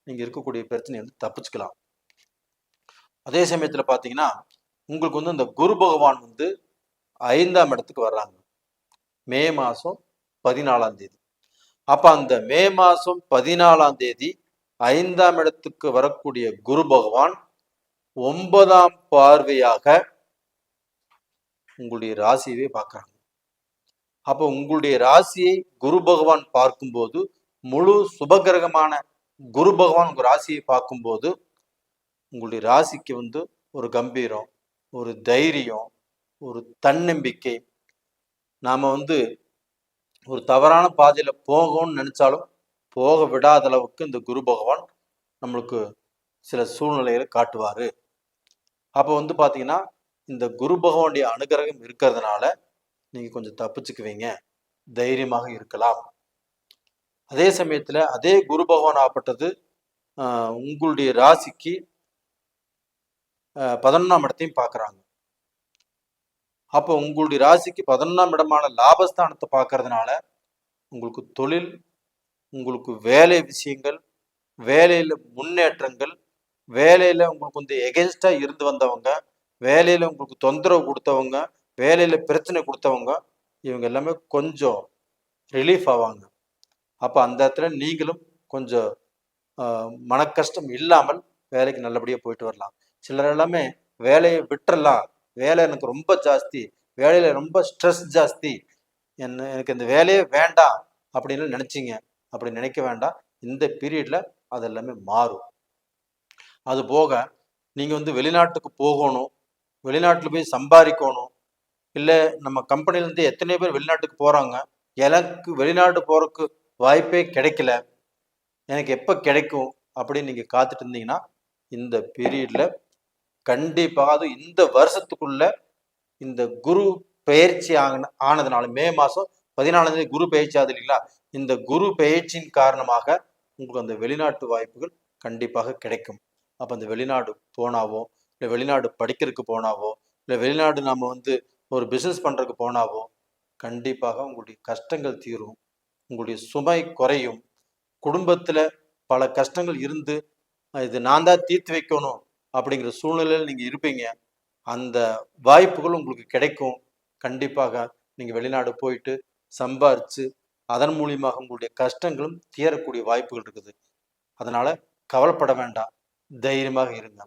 நீங்க இருக்கக்கூடிய பிரச்சனையை வந்து தப்பிச்சுக்கலாம். அதே சமயத்துல பாத்தீங்கன்னா உங்களுக்கு வந்து இந்த குரு பகவான் வந்து 5ஆம் இடத்துக்கு வர்றாங்க மே மாசம் 14ஆம் தேதி. அப்ப அந்த மே மாசம் 14ஆம் தேதி 5ஆம் இடத்துக்கு வரக்கூடிய குரு பகவான் 9ஆம் பார்வையாக உங்களுடைய ராசியவே பார்க்கறாங்க. அப்போ உங்களுடைய ராசியை குரு பகவான் பார்க்கும்போது, முழு சுபகிரகமான குரு பகவான் உங்க ராசியை பார்க்கும்போது உங்களுடைய ராசிக்கு வந்து ஒரு கம்பீரம், ஒரு தைரியம், ஒரு தன்னம்பிக்கை, நாம வந்து ஒரு தவறான பாதையில போகணும்னு நினைச்சாலும் போக விடாத அளவுக்கு இந்த குரு பகவான் நம்மளுக்கு சில சூழ்நிலைகளை காட்டுவாரு. அப்போ வந்து பாத்தீங்கன்னா இந்த குரு பகவானுடைய அனுகிரகம் இருக்கிறதுனால நீங்க கொஞ்சம் தப்பிச்சுக்குவீங்க, தைரியமாக இருக்கலாம். அதே சமயத்துல அதே குரு பகவான் ஆப்பட்டது உங்களுடைய ராசிக்கு 11ஆம் இடத்தையும் பார்க்கறாங்க. அப்போ உங்களுடைய ராசிக்கு 11ஆம் இடமான லாபஸ்தானத்தை பார்க்கறதுனால உங்களுக்கு தொழில், உங்களுக்கு வேலை விஷயங்கள், வேலையில முன்னேற்றங்கள், வேலையில உங்களுக்கு வந்து எகென்ஸ்டா இருந்து வந்தவங்க, வேலையில உங்களுக்கு தொந்தரவு கொடுத்தவங்க, வேலையில பிரச்சனை கொடுத்தவங்க, இவங்க எல்லாமே கொஞ்சம் ரிலீஃப் ஆவாங்க. அப்ப அந்த இடத்துல நீங்களும் கொஞ்சம் மனக்கஷ்டம் இல்லாமல் வேலைக்கு நல்லபடியா போயிட்டு வரலாம். சிலர் எல்லாமே வேலையை விட்டுறலாம், வேலை எனக்கு ரொம்ப ஜாஸ்தி, வேலையில ரொம்ப ஸ்ட்ரெஸ் ஜாஸ்தி, எனக்கு இந்த வேலையே வேண்டாம் அப்படின்னு நினைச்சிங்க. அப்படி நினைக்க வேண்டாம். இந்த பீரியட்ல அது எல்லாமே மாறும். அது போக நீங்க வந்து வெளிநாட்டுக்கு போகணும், வெளிநாட்டுல போய் சம்பாதிக்கணும், இல்லை நம்ம கம்பெனிலேருந்து எத்தனை பேர் வெளிநாட்டுக்கு போறாங்க, எனக்கு வெளிநாட்டு போறதுக்கு வாய்ப்பே கிடைக்கல, எனக்கு எப்போ கிடைக்கும் அப்படின்னு நீங்க காத்துட்டு இருந்தீங்கன்னா இந்த பீரியட்ல கண்டிப்பாக இந்த வருஷத்துக்குள்ள இந்த குரு பயிற்சி ஆனதுனால மே மாசம் 14ஆம் தேதி குரு பயிற்சி ஆகுது இல்லைங்களா, இந்த குரு பயிற்சியின் காரணமாக உங்களுக்கு அந்த வெளிநாட்டு வாய்ப்புகள் கண்டிப்பாக கிடைக்கும். அப்போ அந்த வெளிநாடு போனாவோ, இல்லை வெளிநாடு படிக்கிறதுக்கு போனாவோ, இல்லை வெளிநாடு நம்ம வந்து ஒரு பிஸ்னஸ் பண்ணுறதுக்கு போனாவோ கண்டிப்பாக உங்களுடைய கஷ்டங்கள் தீரும், உங்களுடைய சுமை குறையும். குடும்பத்தில் பல கஷ்டங்கள் இருந்து இது நான் தான் தீர்த்து வைக்கணும் அப்படிங்கிற சூழ்நிலையில் நீங்கள் இருப்பீங்க. அந்த வாய்ப்புகள் உங்களுக்கு கிடைக்கும். கண்டிப்பாக நீங்கள் வெளிநாடு போயிட்டு சம்பாரித்து அதன் மூலியமாக உங்களுடைய கஷ்டங்களும் தீரக்கூடிய வாய்ப்புகள் இருக்குது. அதனால கவலைப்பட வேண்டாம், தைரியமாக இருங்க.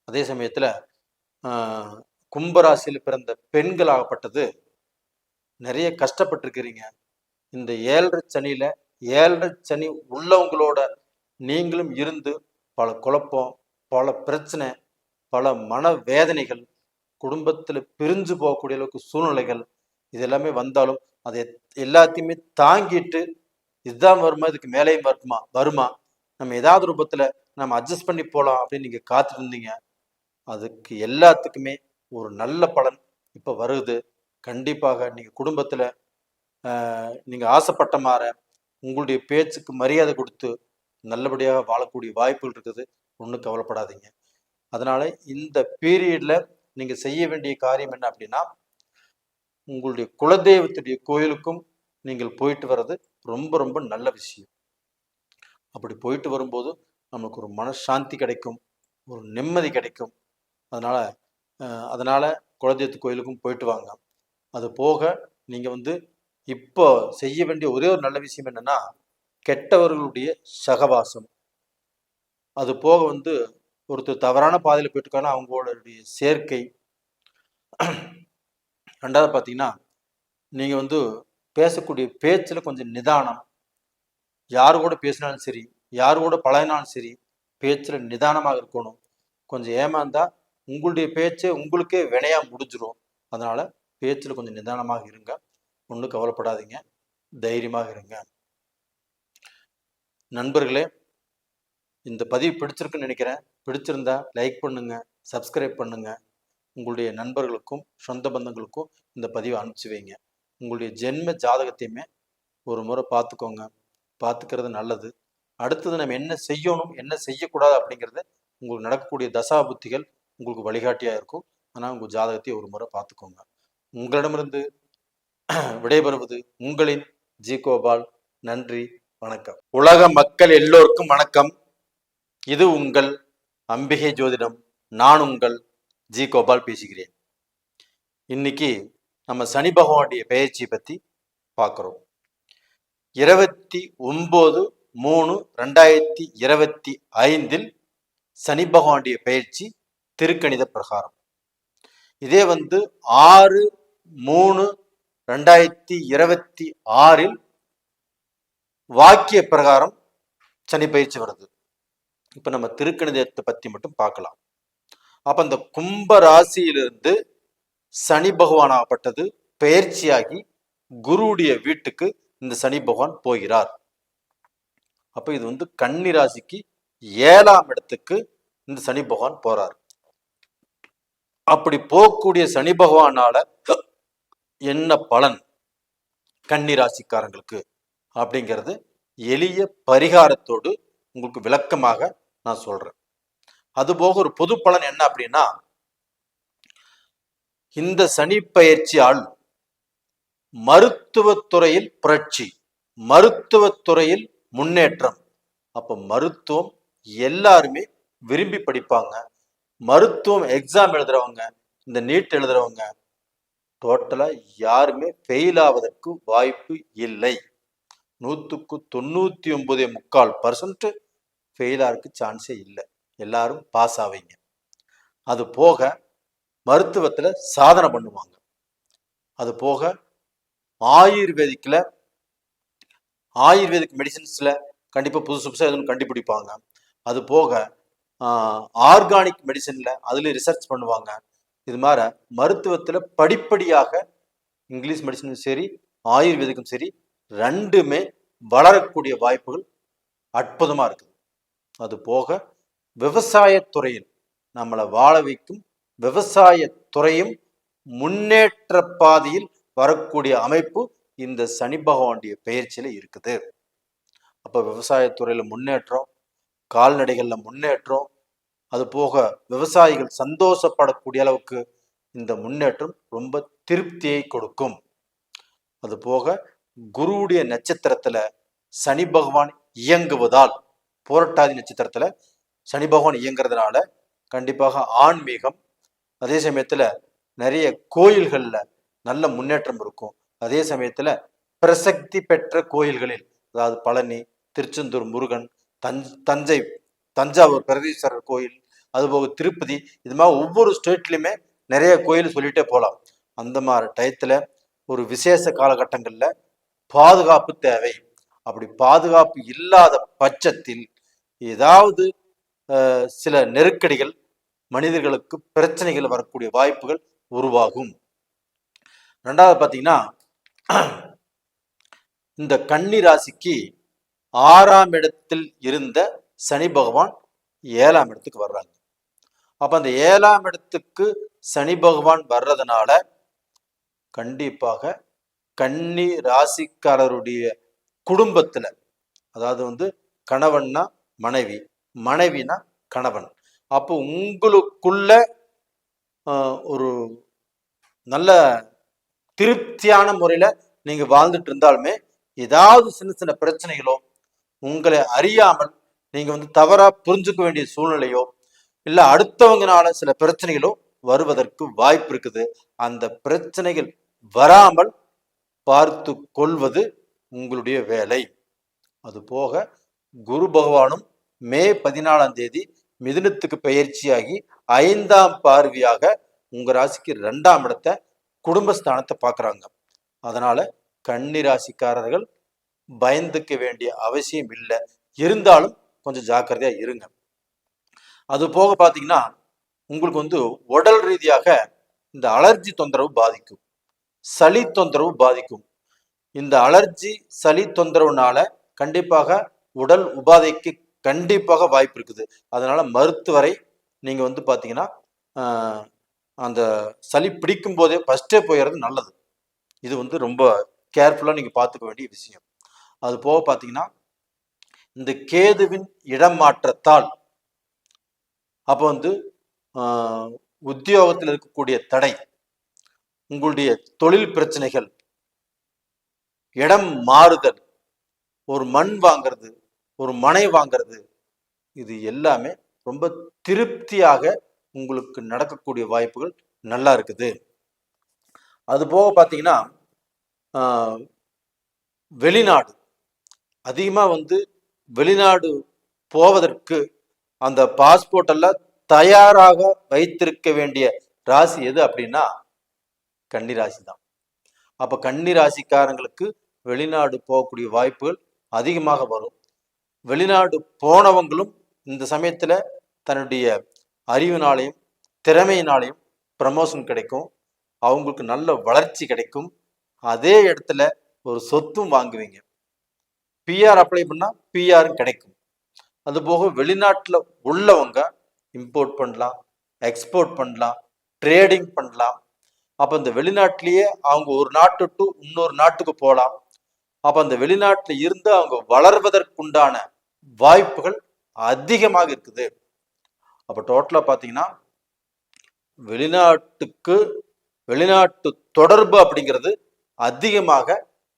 அதே சமயத்தில் கும்பராசியில் பிறந்த பெண்கள் ஆகப்பட்டது நிறைய கஷ்டப்பட்டிருக்கிறீங்க. இந்த 7.5 சனியில 7.5 சனி உள்ளவங்களோட நீங்களும் இருந்து பல குழப்பம், பல பிரச்சனை, பல மன வேதனைகள், குடும்பத்தில் பிரிஞ்சு போகக்கூடிய அளவுக்கு சூழ்நிலைகள் இது எல்லாமே வந்தாலும் அதை எல்லாத்தையுமே தாங்கிட்டு இதுதான் வருமா, இதுக்கு மேலேயும் வருமா, நம்ம ஏதாவது ரூபத்தில் நம்ம அட்ஜஸ்ட் பண்ணி போகலாம் அப்படின்னு நீங்கள் காத்துட்டு இருந்தீங்க. அதுக்கு எல்லாத்துக்குமே ஒரு நல்ல பலன் இப்போ வருது. கண்டிப்பாக நீங்கள் குடும்பத்தில் நீங்கள் ஆசைப்பட்ட மாதிரி உங்களுடைய பேச்சுக்கு மரியாதை கொடுத்து நல்லபடியாக வாழக்கூடிய வாய்ப்புகள் இருக்குது. ஒன்றும் கவலைப்படாதீங்க. அதனால இந்த பீரியட்ல நீங்கள் செய்ய வேண்டிய காரியம் என்ன அப்படின்னா, உங்களுடைய குலதெய்வத்துடைய கோயிலுக்கும் நீங்கள் போயிட்டு வர்றது ரொம்ப ரொம்ப நல்ல விஷயம். அப்படி போயிட்டு வரும்போது நமக்கு ஒரு மனசாந்தி கிடைக்கும், ஒரு நிம்மதி கிடைக்கும். அதனால குலதெய்வத்து கோயிலுக்கும் போயிட்டு வாங்க. அது போக நீங்கள் வந்து இப்போ செய்ய வேண்டிய ஒரே ஒரு நல்ல விஷயம் என்னன்னா, கெட்டவர்களுடைய சகவாசம். அது போக வந்து ஒருத்தர் தவறான பாதையில் போயிட்டுருக்காங்கன்னா அவங்களுடைய சேர்க்கை, ரெண்டாவது பார்த்தீங்கன்னா, நீங்கள் வந்து பேசக்கூடிய பேச்சில் கொஞ்சம் நிதானம். யாரு கூட பேசினாலும் சரி, யாரு கூட பழகினாலும் சரி, பேச்சில் நிதானமாக இருக்கணும். கொஞ்சம் ஏமாந்தா உங்களுடைய பேச்சே உங்களுக்கே வினையா முடிஞ்சிடும். அதனால பேச்சில் கொஞ்சம் நிதானமாக இருங்க. ஒன்றும் கவலைப்படாதீங்க, தைரியமாக இருங்க. நண்பர்களே, இந்த பதிவு பிடிச்சிருக்குன்னு நினைக்கிறேன். பிடிச்சிருந்தா லைக் பண்ணுங்க, சப்ஸ்கிரைப் பண்ணுங்க. உங்களுடைய நண்பர்களுக்கும் சொந்த பந்தங்களுக்கும் இந்த பதிவை அனுப்பிச்சி வைங்க. உங்களுடைய ஜென்ம ஜாதகத்தையுமே ஒரு முறை பார்த்துக்கோங்க. பார்த்துக்கிறது நல்லது. அடுத்தது நம்ம என்ன செய்யணும், என்ன செய்யக்கூடாது அப்படிங்கிறத உங்களுக்கு நடக்கக்கூடிய தசா புத்திகள் உங்களுக்கு வழிகாட்டியாக இருக்கும். ஆனால் உங்கள் ஜாதகத்தை ஒரு முறை பார்த்துக்கோங்க. உங்களிடமிருந்து விடைபெறுவது உங்களின் ஜி கோபால். நன்றி, வணக்கம். உலக மக்கள் எல்லோருக்கும் வணக்கம். இது உங்கள் அம்பிகை ஜோதிடம். நான் உங்கள் ஜி கோபால் பேசுகிறேன். இன்னைக்கு நம்ம சனி பகவானுடைய பெயர்ச்சியை பற்றி பார்க்குறோம். 29/3/2025 சனி பகவானுடைய பெயர்ச்சி திருக்கணித பிரகாரம். இதே 6/3/2026 வாக்கிய பிரகாரம் சனி பயிற்சி வருது. இப்ப நம்ம திருக்கணிதத்தை பத்தி மட்டும் பார்க்கலாம். அப்ப அந்த கும்ப ராசியிலிருந்து சனி பகவான் ஆகப்பட்டது பெயர்ச்சியாகி குருவுடைய வீட்டுக்கு இந்த சனி பகவான் போகிறார். அப்ப இது கன்னி ராசிக்கு 7ஆம் இடத்துக்கு இந்த சனி பகவான் போறார். அப்படி போகக்கூடிய சனி பகவானால என்ன பலன் கன்னி ராசிக்காரங்களுக்கு அப்படிங்கிறது எளிய பரிகாரத்தோடு உங்களுக்கு விளக்கமாக நான் சொல்றேன். அதுபோக ஒரு பொது பலன் என்ன அப்படின்னா, இந்த சனி பயிற்சியால் மருத்துவத்துறையில் புரட்சி, மருத்துவத்துறையில் முன்னேற்றம். அப்ப மருத்துவம் எல்லாருமே விரும்பி படிப்பாங்க. மருத்துவம் எக்ஸாம் எழுதுறவங்க, இந்த நீட் எழுதுறவங்க டோட்டலா யாருமே ஃபெயில் ஆவதற்கு வாய்ப்பு இல்லை. 99.4% ஃபெயில் ஆகிறதுக்கு சான்ஸே இல்லை. எல்லாரும் பாஸ் ஆவீங்க. அது போக மருத்துவத்துல சாதனை பண்ணுவாங்க. அது போக ஆயுர்வேதிக் மெடிசின்ஸ்ல கண்டிப்பா புதுசு புதுசாக எதுவும் கண்டுபிடிப்பாங்க. அது போக ஆர்கானிக் மெடிசன்ல அதுல ரிசர்ச் பண்ணுவாங்க. இது மாதிரி மருத்துவத்துல படிப்படியாக இங்கிலீஷ் மெடிசனும் சரி ஆயுர்வேதிக்கும் சரி ரெண்டுமே வளரக்கூடிய வாய்ப்புகள் அற்புதமா இருக்குது. அது போக விவசாயத்துறையில் நம்மளை வாழ வைக்கும் விவசாயத்துறையும் முன்னேற்ற பாதையில் வரக்கூடிய அமைப்பு இந்த சனி பகவானுடைய பெயர்ச்சியில இருக்குது. அப்ப விவசாயத்துறையில முன்னேற்றம், கால்நடைகள்ல முன்னேற்றம், அது போக விவசாயிகள் சந்தோஷப்படக்கூடிய அளவுக்கு இந்த முன்னேற்றம் ரொம்ப திருப்தியை கொடுக்கும். அது போக குருவுடைய நட்சத்திரத்துல சனி பகவான் இயங்குவதால், புரட்டாதி நட்சத்திரத்துல சனி பகவான் இயங்குறதுனால கண்டிப்பாக ஆன்மீகம், அதே சமயத்துல நிறைய கோயில்கள்ல நல்ல முன்னேற்றம் இருக்கும். அதே சமயத்துல பிரசக்தி பெற்ற கோயில்களில், அதாவது பழனி, திருச்செந்தூர் முருகன், தஞ்சாவூர் பிரகதீஸ்வரர் கோயில், அதுபோக திருப்பதி, இது மாதிரி ஒவ்வொரு ஸ்டேட்லையுமே நிறைய கோயில் சொல்லிட்டே போகலாம். அந்த மாதிரி டயத்துல ஒரு விசேஷ காலகட்டங்கள்ல பாதுகாப்பு தேவை. அப்படி பாதுகாப்பு இல்லாத பட்சத்தில் ஏதாவது சில நெருக்கடிகள், மனிதர்களுக்கு பிரச்சனைகள் வரக்கூடிய வாய்ப்புகள் உருவாகும். ரெண்டாவது பார்த்தீங்கன்னா, இந்த கன்னி ராசிக்கு 6ஆம் இடத்தில் இருந்த சனி பகவான் 7ஆம் இடத்துக்கு வர்றாங்க. அப்ப அந்த 7ஆம் இடத்துக்கு சனி பகவான் வர்றதுனால கண்டிப்பாக கன்னி ராசிக்காரருடைய குடும்பத்துல, அதாவது கணவன்னா மனைவி, மனைவினா கணவன், அப்போ உங்களுக்குள்ள ஒரு நல்ல திருப்தியான முறையில நீங்க வாழ்ந்துட்டு இருந்தாலுமே ஏதாவது சின்ன சின்ன பிரச்சனைகளோ, உங்களை அறியாமல் நீங்க தவறா புரிஞ்சுக்க வேண்டிய சூழ்நிலையோ, இல்ல அடுத்தவங்கனால சில பிரச்சனைகளோ வருவதற்கு வாய்ப்பு இருக்குது. அந்த பிரச்சனைகள் வராமல் பார்த்து கொள்வது உங்களுடைய வேலை. அது போக குரு பகவானும் மே 14ஆம் தேதி மிதுனத்துக்கு பயிற்சியாகி 5ஆம் பார்வையாக உங்க ராசிக்கு 2ஆம் இடத்தை குடும்பஸ்தானத்தை பார்க்குறாங்க. அதனால கன்னி ராசிக்காரர்கள் பயந்துக்க வேண்டிய அவசியம் இல்லை. இருந்தாலும் கொஞ்சம் ஜாக்கிரதையா இருங்க. அது போக பார்த்தீங்கன்னா உங்களுக்கு வந்து உடல் ரீதியாக இந்த அலர்ஜி தொந்தரவு பாதிக்கும், சளி தொந்தரவு பாதிக்கும். இந்த அலர்ஜி சளி தொந்தரவுனால கண்டிப்பாக உடல் உபாதைக்கு கண்டிப்பாக வாய்ப்பு இருக்குது. அதனால மருத்துவரை நீங்க வந்து பார்த்தீங்கன்னா அந்த சளி பிடிக்கும் போதே ஃபர்ஸ்டே போயிடுறது நல்லது. இது வந்து ரொம்ப கேர்ஃபுல்லாக நீங்கள் பார்த்துக்க வேண்டிய விஷயம். அது போக பார்த்தீங்கன்னா இந்த கேதுவின் இடம் மாற்றத்தால் அப்போ வந்து உத்தியோகத்தில் இருக்கக்கூடிய தடை, உங்களுடைய தொழில் பிரச்சனைகள், இடம் மாறுதல், ஒரு மண் வாங்கிறது, ஒரு மனை வாங்கிறது, இது எல்லாமே ரொம்ப திருப்தியாக உங்களுக்கு நடக்கக்கூடிய வாய்ப்புகள் நல்லா இருக்குது. அது போக பார்த்தீங்கன்னா வெளிநாடு அதிகமாக வந்து வெளிநாடு போவதற்கு அந்த பாஸ்போர்ட் எல்லாம் தயாராக வைத்திருக்க வேண்டிய ராசி எது அப்படின்னா கன்னி ராசி தான். அப்போ கன்னி ராசிக்காரங்களுக்கு வெளிநாடு போகக்கூடிய வாய்ப்புகள் அதிகமாக வரும். வெளிநாடு போனவங்களும் இந்த சமயத்தில் தன்னுடைய அறிவினாலையும் திறமையினாலையும் ப்ரமோஷன் கிடைக்கும், அவங்களுக்கு நல்ல வளர்ச்சி கிடைக்கும். அதே இடத்துல ஒரு சொத்தும் வாங்குவீங்க. பிஆர் அப்ளை பண்ணால் பிஆரும் கிடைக்கும். அதுபோக வெளிநாட்டில் உள்ளவங்க இம்போர்ட் பண்ணலாம், எக்ஸ்போர்ட் பண்ணலாம், ட்ரேடிங் பண்ணலாம். அப்போ இந்த வெளிநாட்டிலேயே அவங்க ஒரு நாட்டு டு இன்னொரு நாட்டுக்கு போகலாம். அப்போ அந்த வெளிநாட்டில் இருந்து அவங்க வளர்வதற்குண்டான வாய்ப்புகள் அதிகமாக இருக்குது. அப்போ டோட்டலாக பார்த்தீங்கன்னா வெளிநாட்டு தொடர்பு அப்படிங்கிறது அதிகமாக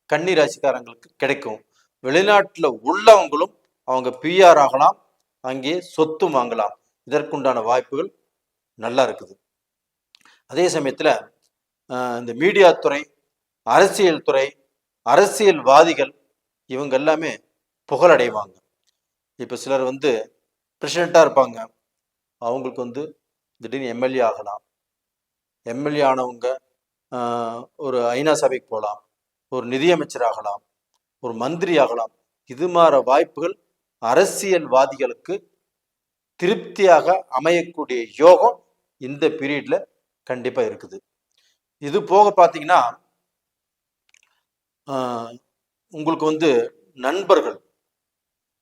கன்னி ராசிக்காரங்களுக்கு கிடைக்கும். வெளிநாட்டில் உள்ளவங்களும் அவங்க பிஆர் ஆகலாம், அங்கே சொத்து வாங்கலாம். இதற்குண்டான வாய்ப்புகள் நல்லா இருக்குது. அதே சமயத்தில் இந்த மீடியா துறை, அரசியல் துறை, அரசியல்வாதிகள் இவங்க எல்லாமே புகழடைவாங்க. இப்போ சிலர் வந்து பிரசிடெண்ட்டாக இருப்பாங்க, அவங்களுக்கு வந்து திடீர்னு எம்எல்ஏ ஆகலாம். எம்எல்ஏ ஆனவங்க ஒரு ஐநா சபைக்கு போகலாம், ஒரு நிதியமைச்சர் ஆகலாம், ஒரு மந்திரி ஆகலாம். இது மாதிரி வாய்ப்புகள் அரசியல்வாதிகளுக்கு திருப்தியாக அமையக்கூடிய யோகம் இந்த பீரியட்ல கண்டிப்பா இருக்குது. இது போக பார்த்தீங்கன்னா உங்களுக்கு வந்து நண்பர்கள்,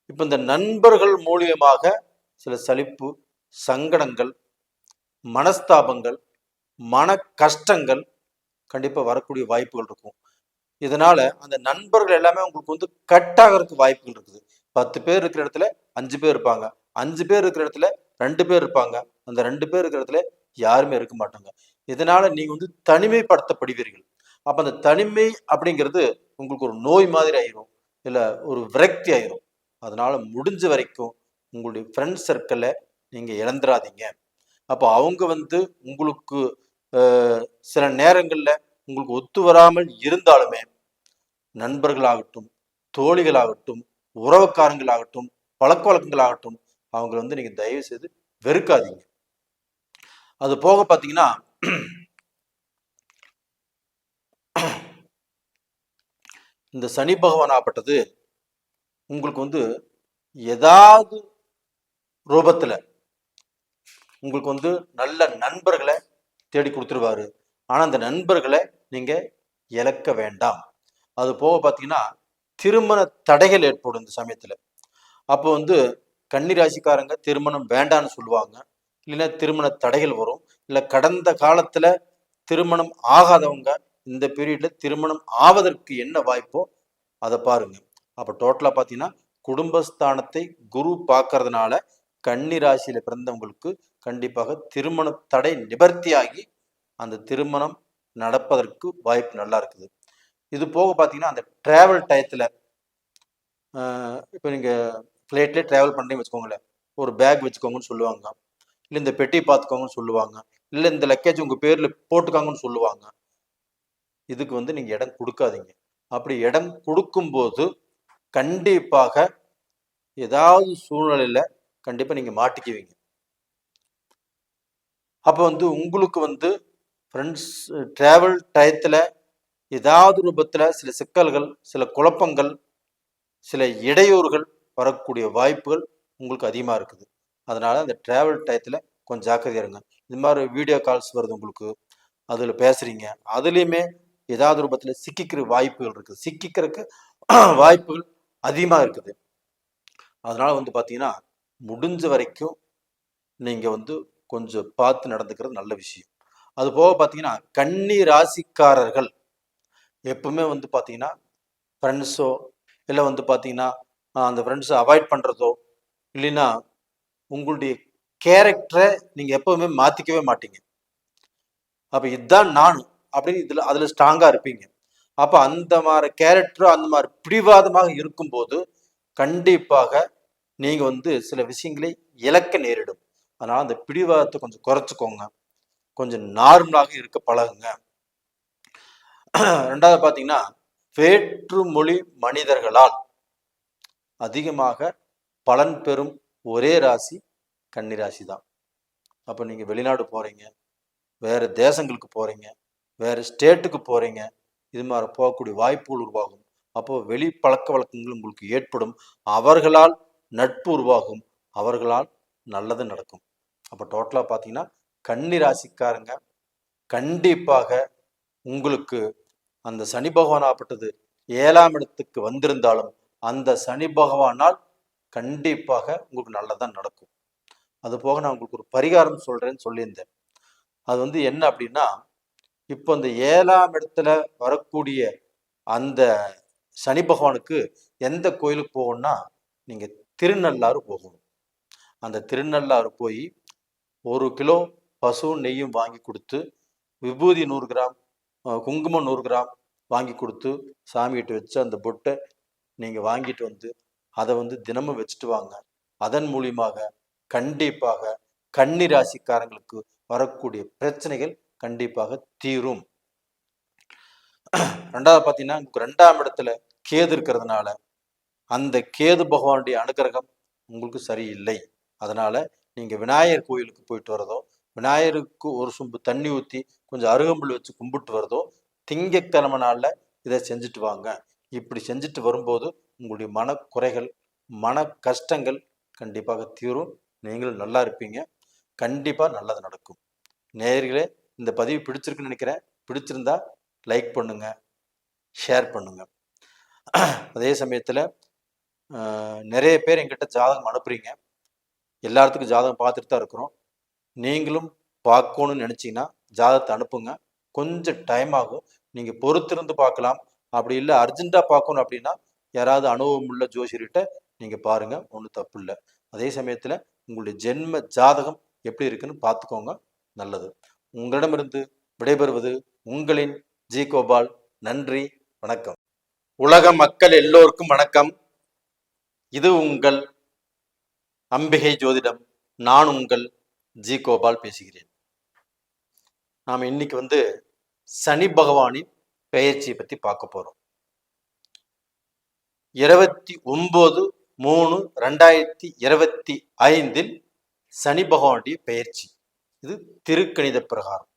இப்போ இந்த நண்பர்கள் மூலியமாக சில சலிப்பு, சங்கடங்கள், மனஸ்தாபங்கள், மன கஷ்டங்கள் கண்டிப்பா வரக்கூடிய வாய்ப்புகள் இருக்கும். இதனால அந்த நண்பர்கள் எல்லாமே உங்களுக்கு வந்து கட் ஆகிறதுக்கு வாய்ப்புகள் இருக்குது. 10 பேர் இருக்கிற இடத்துல 5 பேர் இருப்பாங்க, 5 பேர் இருக்கிற இடத்துல 2 பேர் இருப்பாங்க, அந்த 2 பேர் இருக்கிற இடத்துல யாருமே இருக்க மாட்டாங்க. இதனால நீங்க வந்து தனிமைப்படுத்தப்படுவீர்கள். அப்ப அந்த தனிமை அப்படிங்கிறது உங்களுக்கு ஒரு நோய் மாதிரி ஆயிரும், இல்ல ஒரு விரக்தி ஆயிரும். அதனால முடிஞ்ச வரைக்கும் உங்களுடைய ஃப்ரெண்ட் சர்க்கிளை நீங்க இழந்துடாதீங்க. அப்போ அவங்க வந்து உங்களுக்கு சில நேரங்கள்ல உங்களுக்கு ஒத்து வராமல் இருந்தாலுமே நண்பர்களாகட்டும், தோழிகளாகட்டும், உறவுக்காரங்களாகட்டும், பழக்க வழக்கங்களாகட்டும், அவங்களை வந்து நீங்க தயவு செய்து வெறுக்காதீங்க. அது போக பார்த்தீங்கன்னா இந்த சனி பகவான் ஆப்பட்டது உங்களுக்கு வந்து ஏதாவது ரூபத்துல உங்களுக்கு வந்து நல்ல நண்பர்களை தேடி கொடுத்துருவாரு. ஆனா அந்த நண்பர்களை நீங்க இழக்க வேண்டாம். அது போக பார்த்தீங்கன்னா திருமண தடைகள் ஏற்படும் இந்த சமயத்துல. அப்போ வந்து கன்னி ராசிக்காரங்க திருமணம் வேண்டான்னு சொல்லுவாங்க, இல்லைன்னா திருமண தடைகள் வரும். இல்லை கடந்த காலத்துல திருமணம் ஆகாதவங்க இந்த பீரியட்ல திருமணம் ஆவதற்கு என்ன வாய்ப்போ அதை பாருங்க. அப்போ டோட்டலா பார்த்தீங்கன்னா குடும்பஸ்தானத்தை குரு பார்க்கறதுனால கன்னி ராசியில பிறந்தவங்களுக்கு கண்டிப்பாக திருமண தடை நிவர்த்தியாகி அந்த திருமணம் நடப்பதற்கு வாய்ப்பு நல்லா இருக்குது. இது போக பார்த்தீங்கன்னா அந்த டிராவல் டயத்தில் இப்போ நீங்கள் ஃப்ளைட்லேயே ட்ராவல் பண்ணுறீங்கன்னு வச்சுக்கோங்களேன், ஒரு பேக் வச்சுக்கோங்கன்னு சொல்லுவாங்க, இல்லை இந்த பெட்டி பார்த்துக்கோங்கன்னு சொல்லுவாங்க, இல்லை இந்த லக்கேஜ் உங்கள் பேரில் போட்டுக்காங்கன்னு சொல்லுவாங்க. இதுக்கு வந்து நீங்கள் இடம் கொடுக்காதீங்க. அப்படி இடம் கொடுக்கும்போது கண்டிப்பாக ஏதாவது சூழ்நிலையில் கண்டிப்பாக நீங்கள் மாட்டிக்குவீங்க. அப்போ உங்களுக்கு ஃப்ரெண்ட்ஸ் ட்ராவல் டயத்தில் ஏதாவது ரூபத்தில் சில சிக்கல்கள், சில குழப்பங்கள், சில இடையூறுகள் வரக்கூடிய வாய்ப்புகள் உங்களுக்கு அதிகமாக இருக்குது. அதனால் அந்த ட்ராவல் டயத்தில் கொஞ்சம் ஜாக்கிரதையாக இருங்க. இது மாதிரி வீடியோ கால்ஸ் வருது உங்களுக்கு, அதில் பேசுகிறீங்க, அதுலேயுமே ஏதாவது ரூபத்தில் சிக்கிக்கிற வாய்ப்புகள் இருக்குது, சிக்கிக்கிறதுக்கு வாய்ப்புகள் அதிகமாக இருக்குது. அதனால் பார்த்தீங்கன்னா முடிஞ்ச வரைக்கும் நீங்கள் கொஞ்சம் பார்த்து நடந்துக்கிறது நல்ல விஷயம். அது போக பார்த்தீங்கன்னா கன்னி ராசிக்காரர்கள் எப்பவுமே பார்த்தீங்கன்னா ஃப்ரெண்ட்ஸோ இல்லை பார்த்தீங்கன்னா அந்த ஃப்ரெண்ட்ஸை அவாய்ட் பண்ணுறதோ இல்லைன்னா உங்களுடைய கேரக்டரை நீங்கள் எப்பவுமே மாற்றிக்கவே மாட்டீங்க. அப்போ இதுதான் நான் அப்படின்னு அதில் ஸ்ட்ராங்காக இருப்பீங்க. அப்போ அந்த மாதிரி கேரக்டரோ அந்த மாதிரி பிடிவாதமாக இருக்கும்போது கண்டிப்பாக நீங்கள் சில விஷயங்களை இழக்க நேரிடும். அதனால் அந்த பிடிவாதத்தை கொஞ்சம் குறைச்சிக்கோங்க, கொஞ்சம் நார்மலாக இருக்க பழகுங்க. ரெண்டாவது பார்த்தீங்கன்னா வேற்றுமொழி மனிதர்களால் அதிகமாக பலன் பெறும் ஒரே ராசி கன்னிராசி தான். அப்போ நீங்கள் வெளிநாடு போகிறீங்க, வேறு தேசங்களுக்கு போகிறீங்க, வேறு ஸ்டேட்டுக்கு போகிறீங்க, இது மாதிரி போகக்கூடிய வாய்ப்புகள் உருவாகும். அப்போது வெளி பழக்க வழக்கங்கள் உங்களுக்கு ஏற்படும், அவர்களால் நட்பு உருவாகும், அவர்களால் நல்லது நடக்கும். அப்போ டோட்டலாக பார்த்தீங்கன்னா கன்னி ராசிக்காரங்க கண்டிப்பாக உங்களுக்கு அந்த சனி பகவான் ஆப்பட்டது 7ஆம் இடத்துக்கு வந்திருந்தாலும் அந்த சனி பகவானால் கண்டிப்பாக உங்களுக்கு நல்லதான் நடக்கும். அது போக நான் உங்களுக்கு ஒரு பரிகாரம் சொல்கிறேன்னு சொல்லியிருந்தேன். அது என்ன அப்படின்னா, இப்போ இந்த 7ஆம் இடத்துல வரக்கூடிய அந்த சனி பகவானுக்கு எந்த கோயிலுக்கு போகணும்னா நீங்கள் திருநள்ளாறு போகணும். அந்த திருநள்ளாறு போய் 1 கிலோ பசு நெய்யும் வாங்கி கொடுத்து, விபூதி 100 கிராம், குங்குமம் 100 கிராம் வாங்கி கொடுத்து சாமிகிட்ட வச்சு அந்த பொட்டை நீங்கள் வாங்கிட்டு அதை தினமும் வச்சுட்டு வாங்க. அதன் மூலியமாக கண்டிப்பாக கன்னி ராசிக்காரங்களுக்கு வரக்கூடிய பிரச்சனைகள் கண்டிப்பாக தீரும். ரெண்டாவது பார்த்தீங்கன்னா 2ஆம் இடத்துல கேது இருக்கிறதுனால அந்த கேது பகவானுடைய அனுகிரகம் உங்களுக்கு சரியில்லை. அதனால நீங்க விநாயகர் கோயிலுக்கு போயிட்டு வரதோ, விநாயகருக்கு ஒரு சொம்பு தண்ணி ஊற்றி கொஞ்சம் அருகம்புல் வச்சு கும்பிட்டு வரதோ, திங்கக்கிழமை நாளில் இதை செஞ்சுட்டு வாங்க. இப்படி செஞ்சுட்டு வரும்போது உங்களுடைய மனக்குறைகள், மன கஷ்டங்கள் கண்டிப்பாக தீரும், நீங்களும் நல்லா இருப்பீங்க, கண்டிப்பாக நல்லது நடக்கும். நேயர்களே, இந்த பதிவு பிடிச்சிருக்குன்னு நினைக்கிறேன். பிடிச்சிருந்தா லைக் பண்ணுங்க, ஷேர் பண்ணுங்க. அதே சமயத்தில் நிறைய பேர் எங்கிட்ட ஜாதகம் அனுப்புறீங்க. எல்லாத்துக்கும் ஜாதகம் பார்த்துட்டு தான் இருக்கிறோம். நீங்களும் பார்க்கணும்னு நினச்சிங்கன்னா ஜாதகத்தை அனுப்புங்க. கொஞ்சம் டைம் ஆகும், நீங்கள் பொறுத்திருந்து பார்க்கலாம். அப்படி இல்லை அர்ஜென்ட்டாக பார்க்கணும் அப்படின்னா யாராவது அனுபவம் உள்ள ஜோசியர்கிட்ட நீங்கள் பாருங்கள், ஒன்றும் தப்பு இல்லை. அதே சமயத்தில் உங்களுடைய ஜென்ம ஜாதகம் எப்படி இருக்குன்னு பார்த்துக்கோங்க, நல்லது. உங்களிடமிருந்து விடைபெறுவது உங்களின் ஜி கோபால். நன்றி, வணக்கம். உலக மக்கள் எல்லோருக்கும் வணக்கம். இது உங்கள் அம்பிகை ஜோதிடம். நான் உங்கள் ஜி கோபால் பேசுகிறேன். நாம் இன்னைக்கு சனி பகவானின் பெயர்ச்சியை பற்றி பார்க்க போறோம். 29/3/2025 சனி பகவானுடைய பெயர்ச்சி. இது திருக்கணித பிரகாரம்.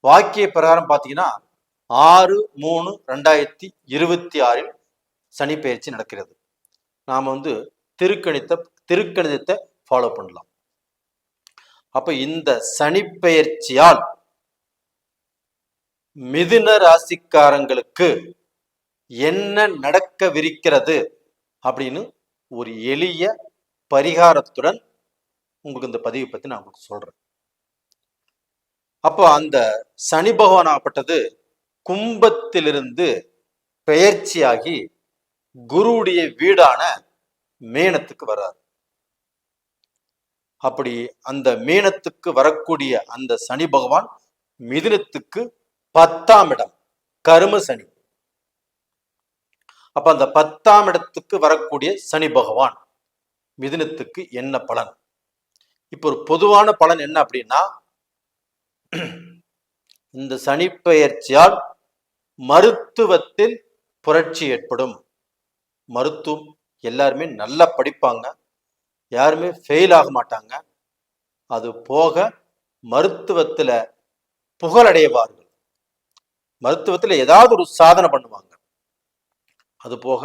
வாக்கிய பிரகாரம் பார்த்தீங்கன்னா 6/3/2026 சனி பெயர்ச்சி நடக்கிறது. நாம் திருக்கணிதத்தை ஃபாலோ பண்ணலாம். அப்ப இந்த சனி பெயர்ச்சியால் மிதுன ராசிக்காரங்களுக்கு என்ன நடக்கவிருக்கிறது அப்படின்னு ஒரு எளிய பரிகாரத்துடன் உங்களுக்கு இந்த பதிவை பத்தி நான் உங்களுக்கு சொல்றேன். அப்போ அந்த சனி பகவான் ஆப்பட்டது கும்பத்திலிருந்து பெயர்ச்சியாகி குருவுடைய வீடான மீனத்துக்கு வர்றார். அப்படி அந்த மீனத்துக்கு வரக்கூடிய அந்த சனி பகவான் மிதுனத்துக்கு 10ஆம் இடம், கரும சனி. அப்ப அந்த 10ஆம் இடத்துக்கு வரக்கூடிய சனி பகவான் மிதுனத்துக்கு என்ன பலன்? இப்போ ஒரு பொதுவான பலன் என்ன அப்படின்னா, இந்த சனி பெயர்ச்சியால் மருத்துவத்தில் புரட்சி ஏற்படும். மருத்துவம் எல்லாருமே நல்லா படிப்பாங்க, யாருமே ஃபெயில் ஆக மாட்டாங்க. அது போக மருத்துவத்துல புகழடைவார்கள், மருத்துவத்துல ஏதாவது ஒரு சாதனை பண்ணுவாங்க. அது போக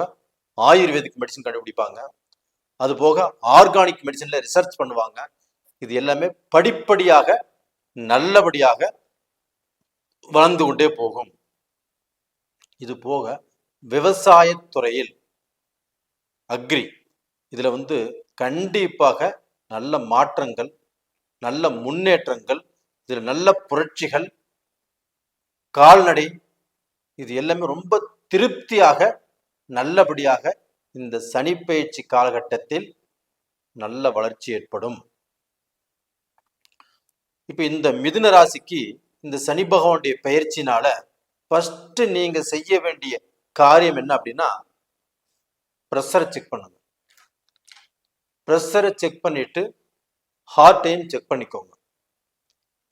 ஆயுர்வேதிக் மெடிசன் கண்டுபிடிப்பாங்க, அது போக ஆர்கானிக் மெடிசன்ல ரிசர்ச் பண்ணுவாங்க. இது எல்லாமே படிப்படியாக நல்லபடியாக வளர்ந்து கொண்டே போகும். இது போக விவசாயத்துறையில் அக்ரி இதுல கண்டிப்பாக நல்ல மாற்றங்கள், நல்ல முன்னேற்றங்கள், இதுல நல்ல புரட்சிகள், கால்நடை, இது எல்லாமே ரொம்ப திருப்தியாக நல்லபடியாக இந்த சனி பயிற்சி காலகட்டத்தில் நல்ல வளர்ச்சி ஏற்படும். இப்ப இந்த மிதுன ராசிக்கு இந்த சனி பகவானுடைய பயிற்சினால ஃபர்ஸ்ட் நீங்க செய்ய வேண்டிய காரியம் என்ன அப்படின்னா, ப்ரெஷரை செக் பண்ணுங்க. ப்ரெஷரை செக் பண்ணிட்டு ஹார்ட்டையும் செக் பண்ணிக்கோங்க.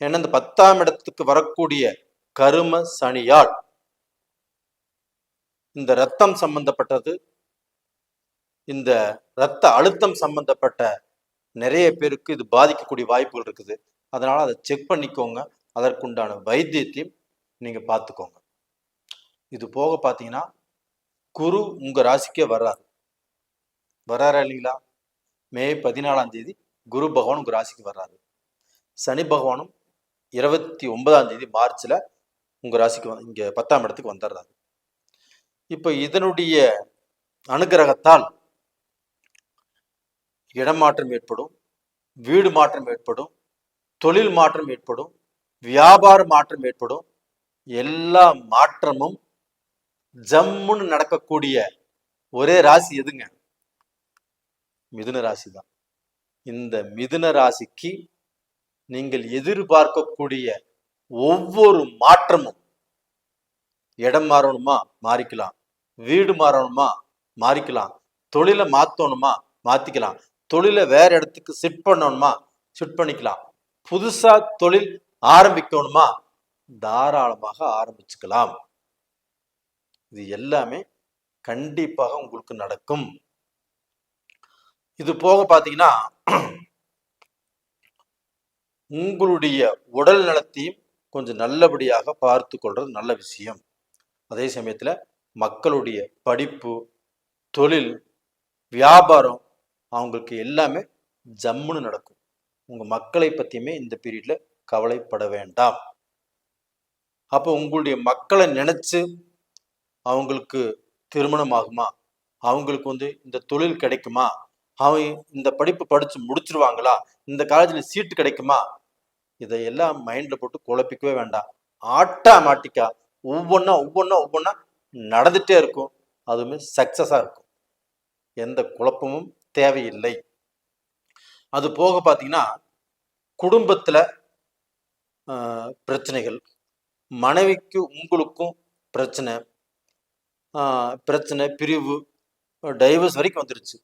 ஏன்னா இந்த 10ஆம் இடத்துக்கு வரக்கூடிய கரும சனியால் இந்த ரத்தம் சம்பந்தப்பட்டது, இந்த ரத்த அழுத்தம் சம்பந்தப்பட்ட நிறைய பேருக்கு இது பாதிக்கக்கூடிய வாய்ப்புகள் இருக்குது. அதனால அதை செக் பண்ணிக்கோங்க. அதற்குண்டான வைத்தியத்தையும் நீங்க பார்த்துக்கோங்க. இது போக பார்த்தீங்கன்னா குரு உங்க ராசிக்கே வர்றாரா இல்லைங்களா? மே 14ஆம் தேதி குரு பகவான் உங்க ராசிக்கு வர்றாரு. சனி பகவானும் 29ஆம் தேதி மார்ச்ல உங்க ராசிக்கு இங்க 10ஆம் இடத்துக்கு வந்துடுறாரு. இப்ப இதனுடைய அனுகிரகத்தால் இடமாற்றம் ஏற்படும், வீடு மாற்றம் ஏற்படும், தொழில் மாற்றம் ஏற்படும், வியாபார மாற்றம் ஏற்படும். எல்லா மாற்றமும் ஜம்முன்னு நடக்கக்கூடிய ஒரே ராசி எதுங்க? மிதுன ராசி தான். இந்த மிதுன ராசிக்கு நீங்கள் எதிர்பார்க்கக்கூடிய ஒவ்வொரு மாற்றமும், இடம் மாறணுமா மாறிக்கலாம், வீடு மாறணுமா மாறிக்கலாம், தொழிலை மாத்தணுமா மாத்திக்கலாம், தொழிலை வேற இடத்துக்கு ஷிஃப்ட் பண்ணணுமா ஷிஃப்ட் பண்ணிக்கலாம், புதுசா தொழில் ஆரம்பிக்கணுமா தாராளமாக ஆரம்பிச்சுக்கலாம். இது எல்லாமே கண்டிப்பாக உங்களுக்கு நடக்கும். இது போக பாத்தீங்கன்னா உங்களுடைய உடல் நலத்தையும் கொஞ்சம் நல்லபடியாக பார்த்து கொள்றது நல்ல விஷயம். அதே சமயத்துல மக்களுடைய படிப்பு, தொழில், வியாபாரம் அவங்களுக்கு எல்லாமே ஜம்முன்னு நடக்கும். உங்க மக்களை பத்தியுமே இந்த பீரியட்ல கவலைப்பட வேண்டாம். அப்போ உங்களுடைய மக்களை நினைச்சு அவங்களுக்கு திருமணம் ஆகுமா, அவங்களுக்கு இந்த தொழில் கிடைக்குமா, அவங்க இந்த படிப்பு படிச்சு முடிச்சிருவாங்களா, இந்த காலேஜ்ல சீட்டு கிடைக்குமா, இதையெல்லாம் மைண்ட்ல போட்டு குழப்பிக்கவே வேண்டாம். ஆட்டோமேட்டிக்கா ஒவ்வொன்னா நடந்துட்டே இருக்கும். அதுவுமே சக்சஸா இருக்கும். எந்த குழப்பமும் தேவையில்லை. அது போக பார்த்தீங்கன்னா குடும்பத்துல பிரச்சனைகள், மனைவிக்கு உங்களுக்கும் பிரச்சனை, பிரிவு, டைவர்ஸ் வரைக்கும் வந்துருச்சு.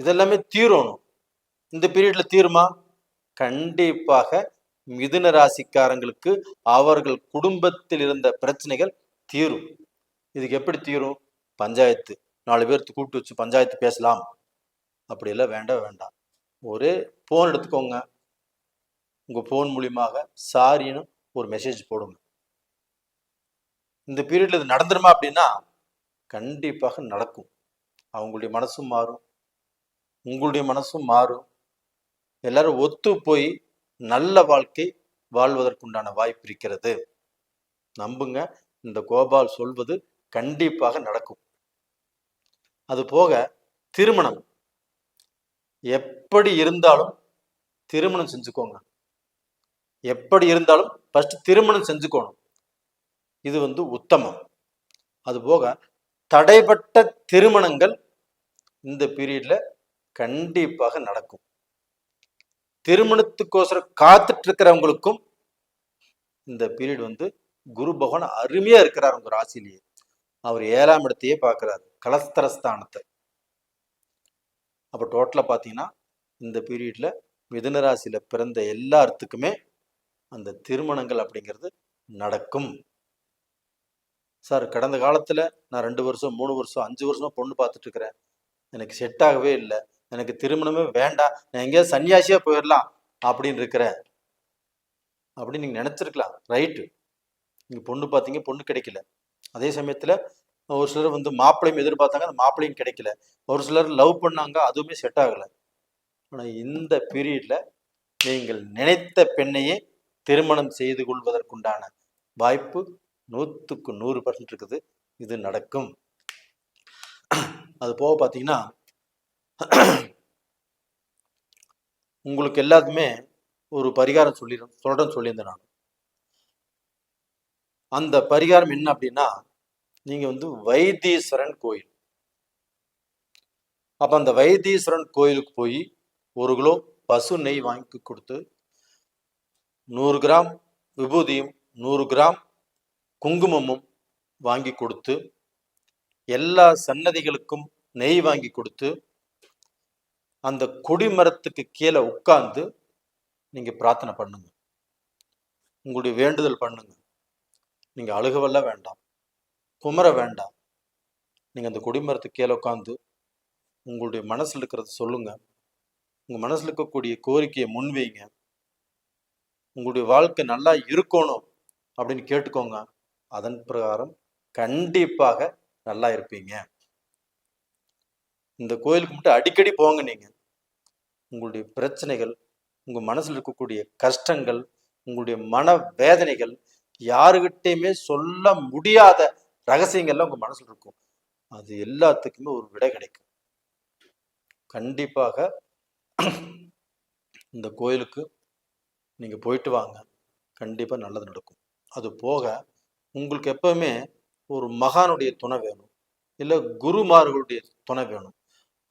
இதெல்லாமே தீரணும். இந்த பீரியட்ல தீருமா? கண்டிப்பாக மிதுன ராசிக்காரங்களுக்கு அவர்கள் குடும்பத்தில் இருந்த பிரச்சனைகள் தீரும். இதுக்கு எப்படி தீரும்? பஞ்சாயத்து, 4 பேர்த்து கூப்பிட்டு வச்சு பஞ்சாயத்து பேசலாம். அப்படியெல்லாம் வேண்டாம். ஒரே போன் எடுத்துக்கோங்க. உங்க போன் மூலியமாக சாரின்னு ஒரு மெசேஜ் போடுங்க. இந்த பீரியட்ல இது நடந்துருமா அப்படின்னா கண்டிப்பாக நடக்கும். அவங்களுடைய மனசும் மாறும், உங்களுடைய மனசும் மாறும். எல்லாரும் ஒத்து போய் நல்ல வாழ்க்கை வாழ்வதற்குண்டான வாய்ப்பு இருக்கிறது. நம்புங்க, இந்த கோபால் சொல்வது கண்டிப்பாக நடக்கும். அது போக திருமணம் எப்படி இருந்தாலும் திருமணம் செஞ்சுக்கோங்க. எப்படி இருந்தாலும் ஃபர்ஸ்ட் திருமணம் செஞ்சுக்கணும். இது உத்தமம். அது போக தடைப்பட்ட திருமணங்கள் இந்த பீரியட்ல கண்டிப்பாக நடக்கும். திருமணத்துக்கோசரம் காத்துட்டு இருக்கிறவங்களுக்கும் இந்த பீரியட் குரு பகவான் அருமையா இருக்கிறார் உங்க ராசிலேயே. அவர் 7ஆம் இடத்தையே பார்க்கிறார், கலஸ்தரஸ்தானத்தை. அப்ப டோட்டலா பாத்தீங்கன்னா இந்த பீரியட்ல மிதுன ராசியில பிறந்த எல்லாத்துக்குமே அந்த திருமணங்கள் அப்படிங்கிறது நடக்கும். சார், கடந்த காலத்துல நான் 2 வருஷம் 3 வருஷம் 5 வருஷமா பொண்ணு பார்த்துட்டு இருக்கிறேன், எனக்கு செட் ஆகவே இல்லை, எனக்கு திருமணமே வேண்டாம், நான் எங்கேயாவது சன்னியாசியா போயிடலாம் அப்படின்னு இருக்கிறேன். அப்படின்னு நீங்க நினைச்சிருக்கலாம், ரைட்டு. நீங்க பொண்ணு பார்த்தீங்க, பொண்ணு கிடைக்கல. அதே சமயத்துல ஒரு சிலர் வந்து மாப்பிள்ளையும் எதிர்பார்த்தாங்க, அந்த மாப்பிள்ளையும் கிடைக்கல. ஒரு சிலர் லவ் பண்ணாங்க, அதுவுமே செட் ஆகல. ஆனா இந்த பீரியட்ல நீங்கள் நினைத்த பெண்ணையே திருமணம் செய்து கொள்வதற்குண்டான வாய்ப்பு 100க்கு 100% இருக்குது. இது நடக்கும். அது போக பார்த்தீங்கன்னா உங்களுக்கு எல்லாத்துமே ஒரு பரிகாரம் சொல்லியிருந்தேன் நான். அந்த பரிகாரம் என்ன அப்படின்னா, நீங்க வந்து வைத்தீஸ்வரன் கோயில். அப்ப அந்த வைத்தீஸ்வரன் கோயிலுக்கு போய் 1 கிலோ பசு நெய் வாங்கி கொடுத்து 100 கிராம் விபூதியும் 100 கிராம் குங்குமமும் வாங்கி கொடுத்து, எல்லா சன்னதிகளுக்கும் நெய் வாங்கி கொடுத்து, அந்த கொடிமரத்துக்கு கீழே உட்கார்ந்து நீங்க பிரார்த்தனை பண்ணுங்க. உங்களுடைய வேண்டுதல் பண்ணுங்க. நீங்க அழுகவல்ல வேண்டாம், குமர வேண்டாம். நீங்க அந்த கொடிமரத்துக்கு கீழே உட்காந்து உங்களுடைய மனசுல இருக்கிறத சொல்லுங்க. உங்க மனசுல இருக்கக்கூடிய கோரிக்கையை முன்வைங்க. உங்களுடைய வாழ்க்கை நல்லா இருக்கணும் அப்படின்னு கேட்டுக்கோங்க. அதன் பிரகாரம் கண்டிப்பாக நல்லா இருப்பீங்க. இந்த கோயிலுக்கு மட்டும் அடிக்கடி போங்க. நீங்க உங்களுடைய பிரச்சனைகள், உங்க மனசுல இருக்கக்கூடிய கஷ்டங்கள், உங்களுடைய மன வேதனைகள், யாருகிட்டையுமே சொல்ல முடியாத ரகசியங்கள்லாம் உங்க மனசுல இருக்கும். அது எல்லாத்துக்குமே ஒரு விடை கிடைக்கும். கண்டிப்பாக இந்த கோயிலுக்கு நீங்க போயிட்டு வாங்க. கண்டிப்பா நல்லது நடக்கும். அது போக உங்களுக்கு எப்பவுமே ஒரு மகானுடைய துணை வேணும், இல்ல குருமார்களுடைய துணை வேணும்.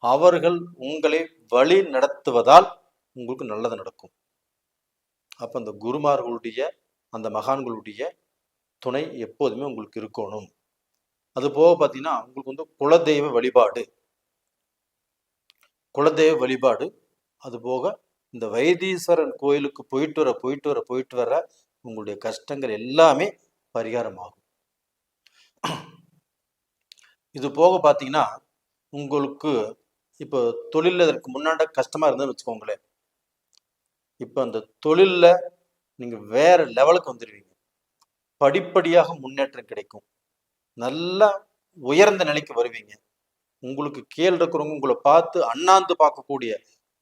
அவர்கள் உங்களை வழி நடத்துவதால் உங்களுக்கு நல்லது நடக்கும். அப்ப அந்த குருமார்களுடைய, அந்த மகான்களுடைய துணை எப்போதுமே உங்களுக்கு இருக்கணும். அது போக பார்த்தீங்கன்னா உங்களுக்கு வந்து குலதெய்வ வழிபாடு. அது போக இந்த வைத்தீஸ்வரன் கோயிலுக்கு போயிட்டு வர உங்களுடைய கஷ்டங்கள் எல்லாமே பரிகாரம் ஆகும். இது போக பார்த்தீங்கன்னா உங்களுக்கு இப்போ தொழில் இதற்கு முன்னாடி கஷ்டமா இருந்ததுன்னு வச்சுக்கோங்களேன். இப்போ அந்த தொழில்ல நீங்க வேற லெவலுக்கு வந்துடுவீங்க. படிப்படியாக முன்னேற்றம் கிடைக்கும். நல்லா உயர்ந்த நிலைக்கு வருவீங்க. உங்களுக்கு கீழே இருக்கிறவங்க உங்களை பார்த்து அண்ணாந்து பார்க்கக்கூடிய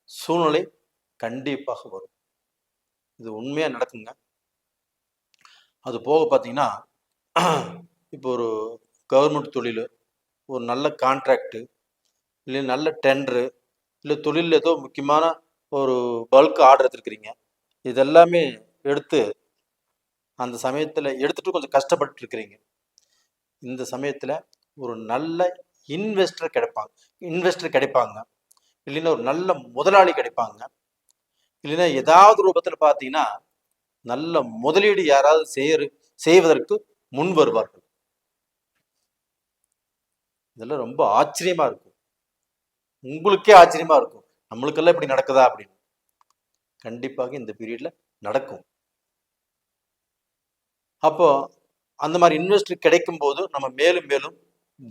சூழ்நிலை கண்டிப்பாக வரும். இது உண்மையா நடக்குங்க. அது போக பார்த்தீங்கன்னா இப்போ ஒரு கவர்மெண்ட் தொழில், ஒரு நல்ல கான்ட்ராக்டு, இல்லை நல்ல டெண்டரு, இல்லை தொழில் ஏதோ முக்கியமான ஒரு பல்க் ஆர்டர் எடுத்துருக்கிறீங்க. இதெல்லாமே எடுத்து அந்த சமயத்தில் எடுத்துட்டு கொஞ்சம் கஷ்டப்பட்டு இருக்கிறீங்க. இந்த சமயத்தில் ஒரு நல்ல இன்வெஸ்டர் கிடைப்பாங்க, இல்லைன்னா ஒரு நல்ல முதலாளி கிடைப்பாங்க, இல்லைன்னா ஏதாவது ரூபத்தில் பார்த்தீங்கன்னா நல்ல முதலீடு யாராவது செய்வதற்கு முன் வருவார்கள். இதெல்லாம் ரொம்ப ஆச்சரியமா இருக்கும். உங்களுக்கே ஆச்சரியமா இருக்கும், நம்மளுக்கெல்லாம் இப்படி நடக்குதா அப்படின்னு. கண்டிப்பாக இந்த பீரியட்ல நடக்கும். அப்போ அந்த மாதிரி இன்வெஸ்டர் கிடைக்கும் போது நம்ம மேலும் மேலும்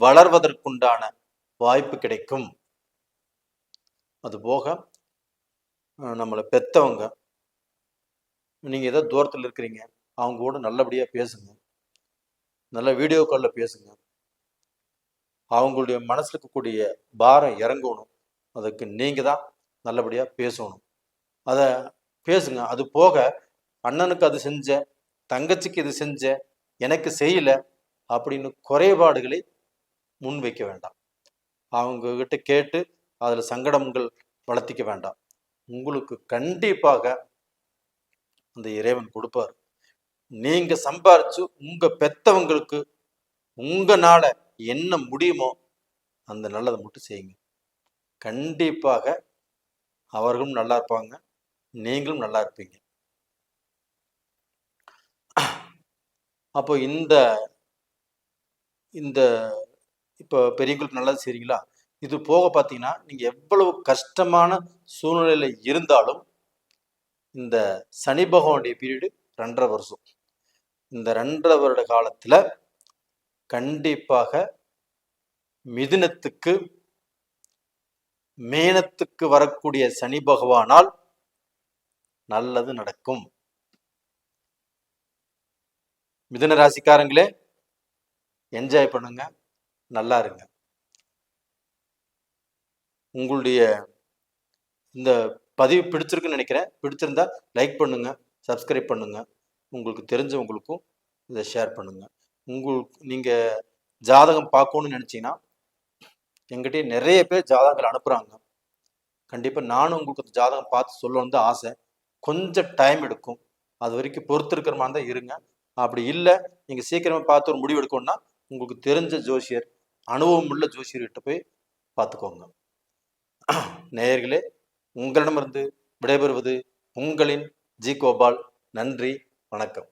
வளர்வதற்குண்டான வாய்ப்பு கிடைக்கும். அது போக நம்மளை பெத்தவங்க, நீங்க ஏதோ தூரத்தில் இருக்கிறீங்க, அவங்க கூட நல்லபடியா பேசுங்க. நல்ல வீடியோ கால்ல பேசுங்க. அவங்களுடைய மனசுல இருக்கக்கூடிய பாரம் இறங்கணும். அதுக்கு நீங்க தான் நல்லபடியா பேசணும். அதை பேசுங்க. அது போக அண்ணனுக்கு அது செஞ்ச, தங்கச்சிக்கு இது செஞ்ச, எனக்கு செய்யல அப்படின்னு குறைபாடுகளை முன்வைக்க வேண்டாம். அவங்க கிட்ட கேட்டு அதுல சங்கடங்கள் வளர்த்திக்க வேண்டாம். உங்களுக்கு கண்டிப்பாக அந்த இறைவன் கொடுப்பார். நீங்க சம்பாரிச்சு உங்க பெத்தவங்களுக்கு உங்களால என்ன முடியுமோ அந்த நல்லதை மட்டும் செய்யுங்க. கண்டிப்பாக அவர்களும் நல்லா இருப்பாங்க, நீங்களும் நல்லா இருப்பீங்க. அப்போ இந்த இந்த இப்போ பெரியவங்களுக்கு நல்லது செய்றீங்களா? இது போக பார்த்தீங்கன்னா நீங்க எவ்வளவு கஷ்டமான சூழ்நிலையில இருந்தாலும் இந்த சனி பகவானுடைய பீரியடு 2.5 வருஷம். இந்த 2.5 வருட காலத்துல கண்டிப்பாக மிதுனத்துக்கு மேனத்துக்கு வரக்கூடிய சனி பகவானால் நல்லது நடக்கும். மிதுன ராசிக்காரங்களே என்ஜாய் பண்ணுங்க, நல்லா இருங்க. உங்களுடைய இந்த பதிவு பிடிச்சிருக்குன்னு நினைக்கிறேன். பிடிச்சிருந்தா லைக் பண்ணுங்க, சப்ஸ்கிரைப் பண்ணுங்க. உங்களுக்கு தெரிஞ்சவங்களுக்கும் இதை ஷேர் பண்ணுங்க. நீங்க ஜாதகம் பார்க்கணும்னு நினைச்சீங்கன்னா எங்கிட்டே நிறைய பேர் ஜாதகங்கள் அனுப்புறாங்க. கண்டிப்பா நானும் உங்களுக்கு ஜாதகம் பார்த்து சொல்லணும்னு தான் ஆசை. கொஞ்சம் டைம் எடுக்கும். அது வரைக்கும் பொறுத்து இருக்கிற மாதிரி தான் இருங்க. அப்படி இல்லை, நீங்க சீக்கிரமா பார்த்து ஒரு முடிவு எடுக்கணும்னா உங்களுக்கு தெரிஞ்ச ஜோசியர், அனுபவம் உள்ள ஜோசியர்கிட்ட போய் பார்த்துக்கோங்க. நேயர்களே, உங்களிடமிருந்து விடைபெறுவது உங்களின் ஜி கோபால். நன்றி, வணக்கம்.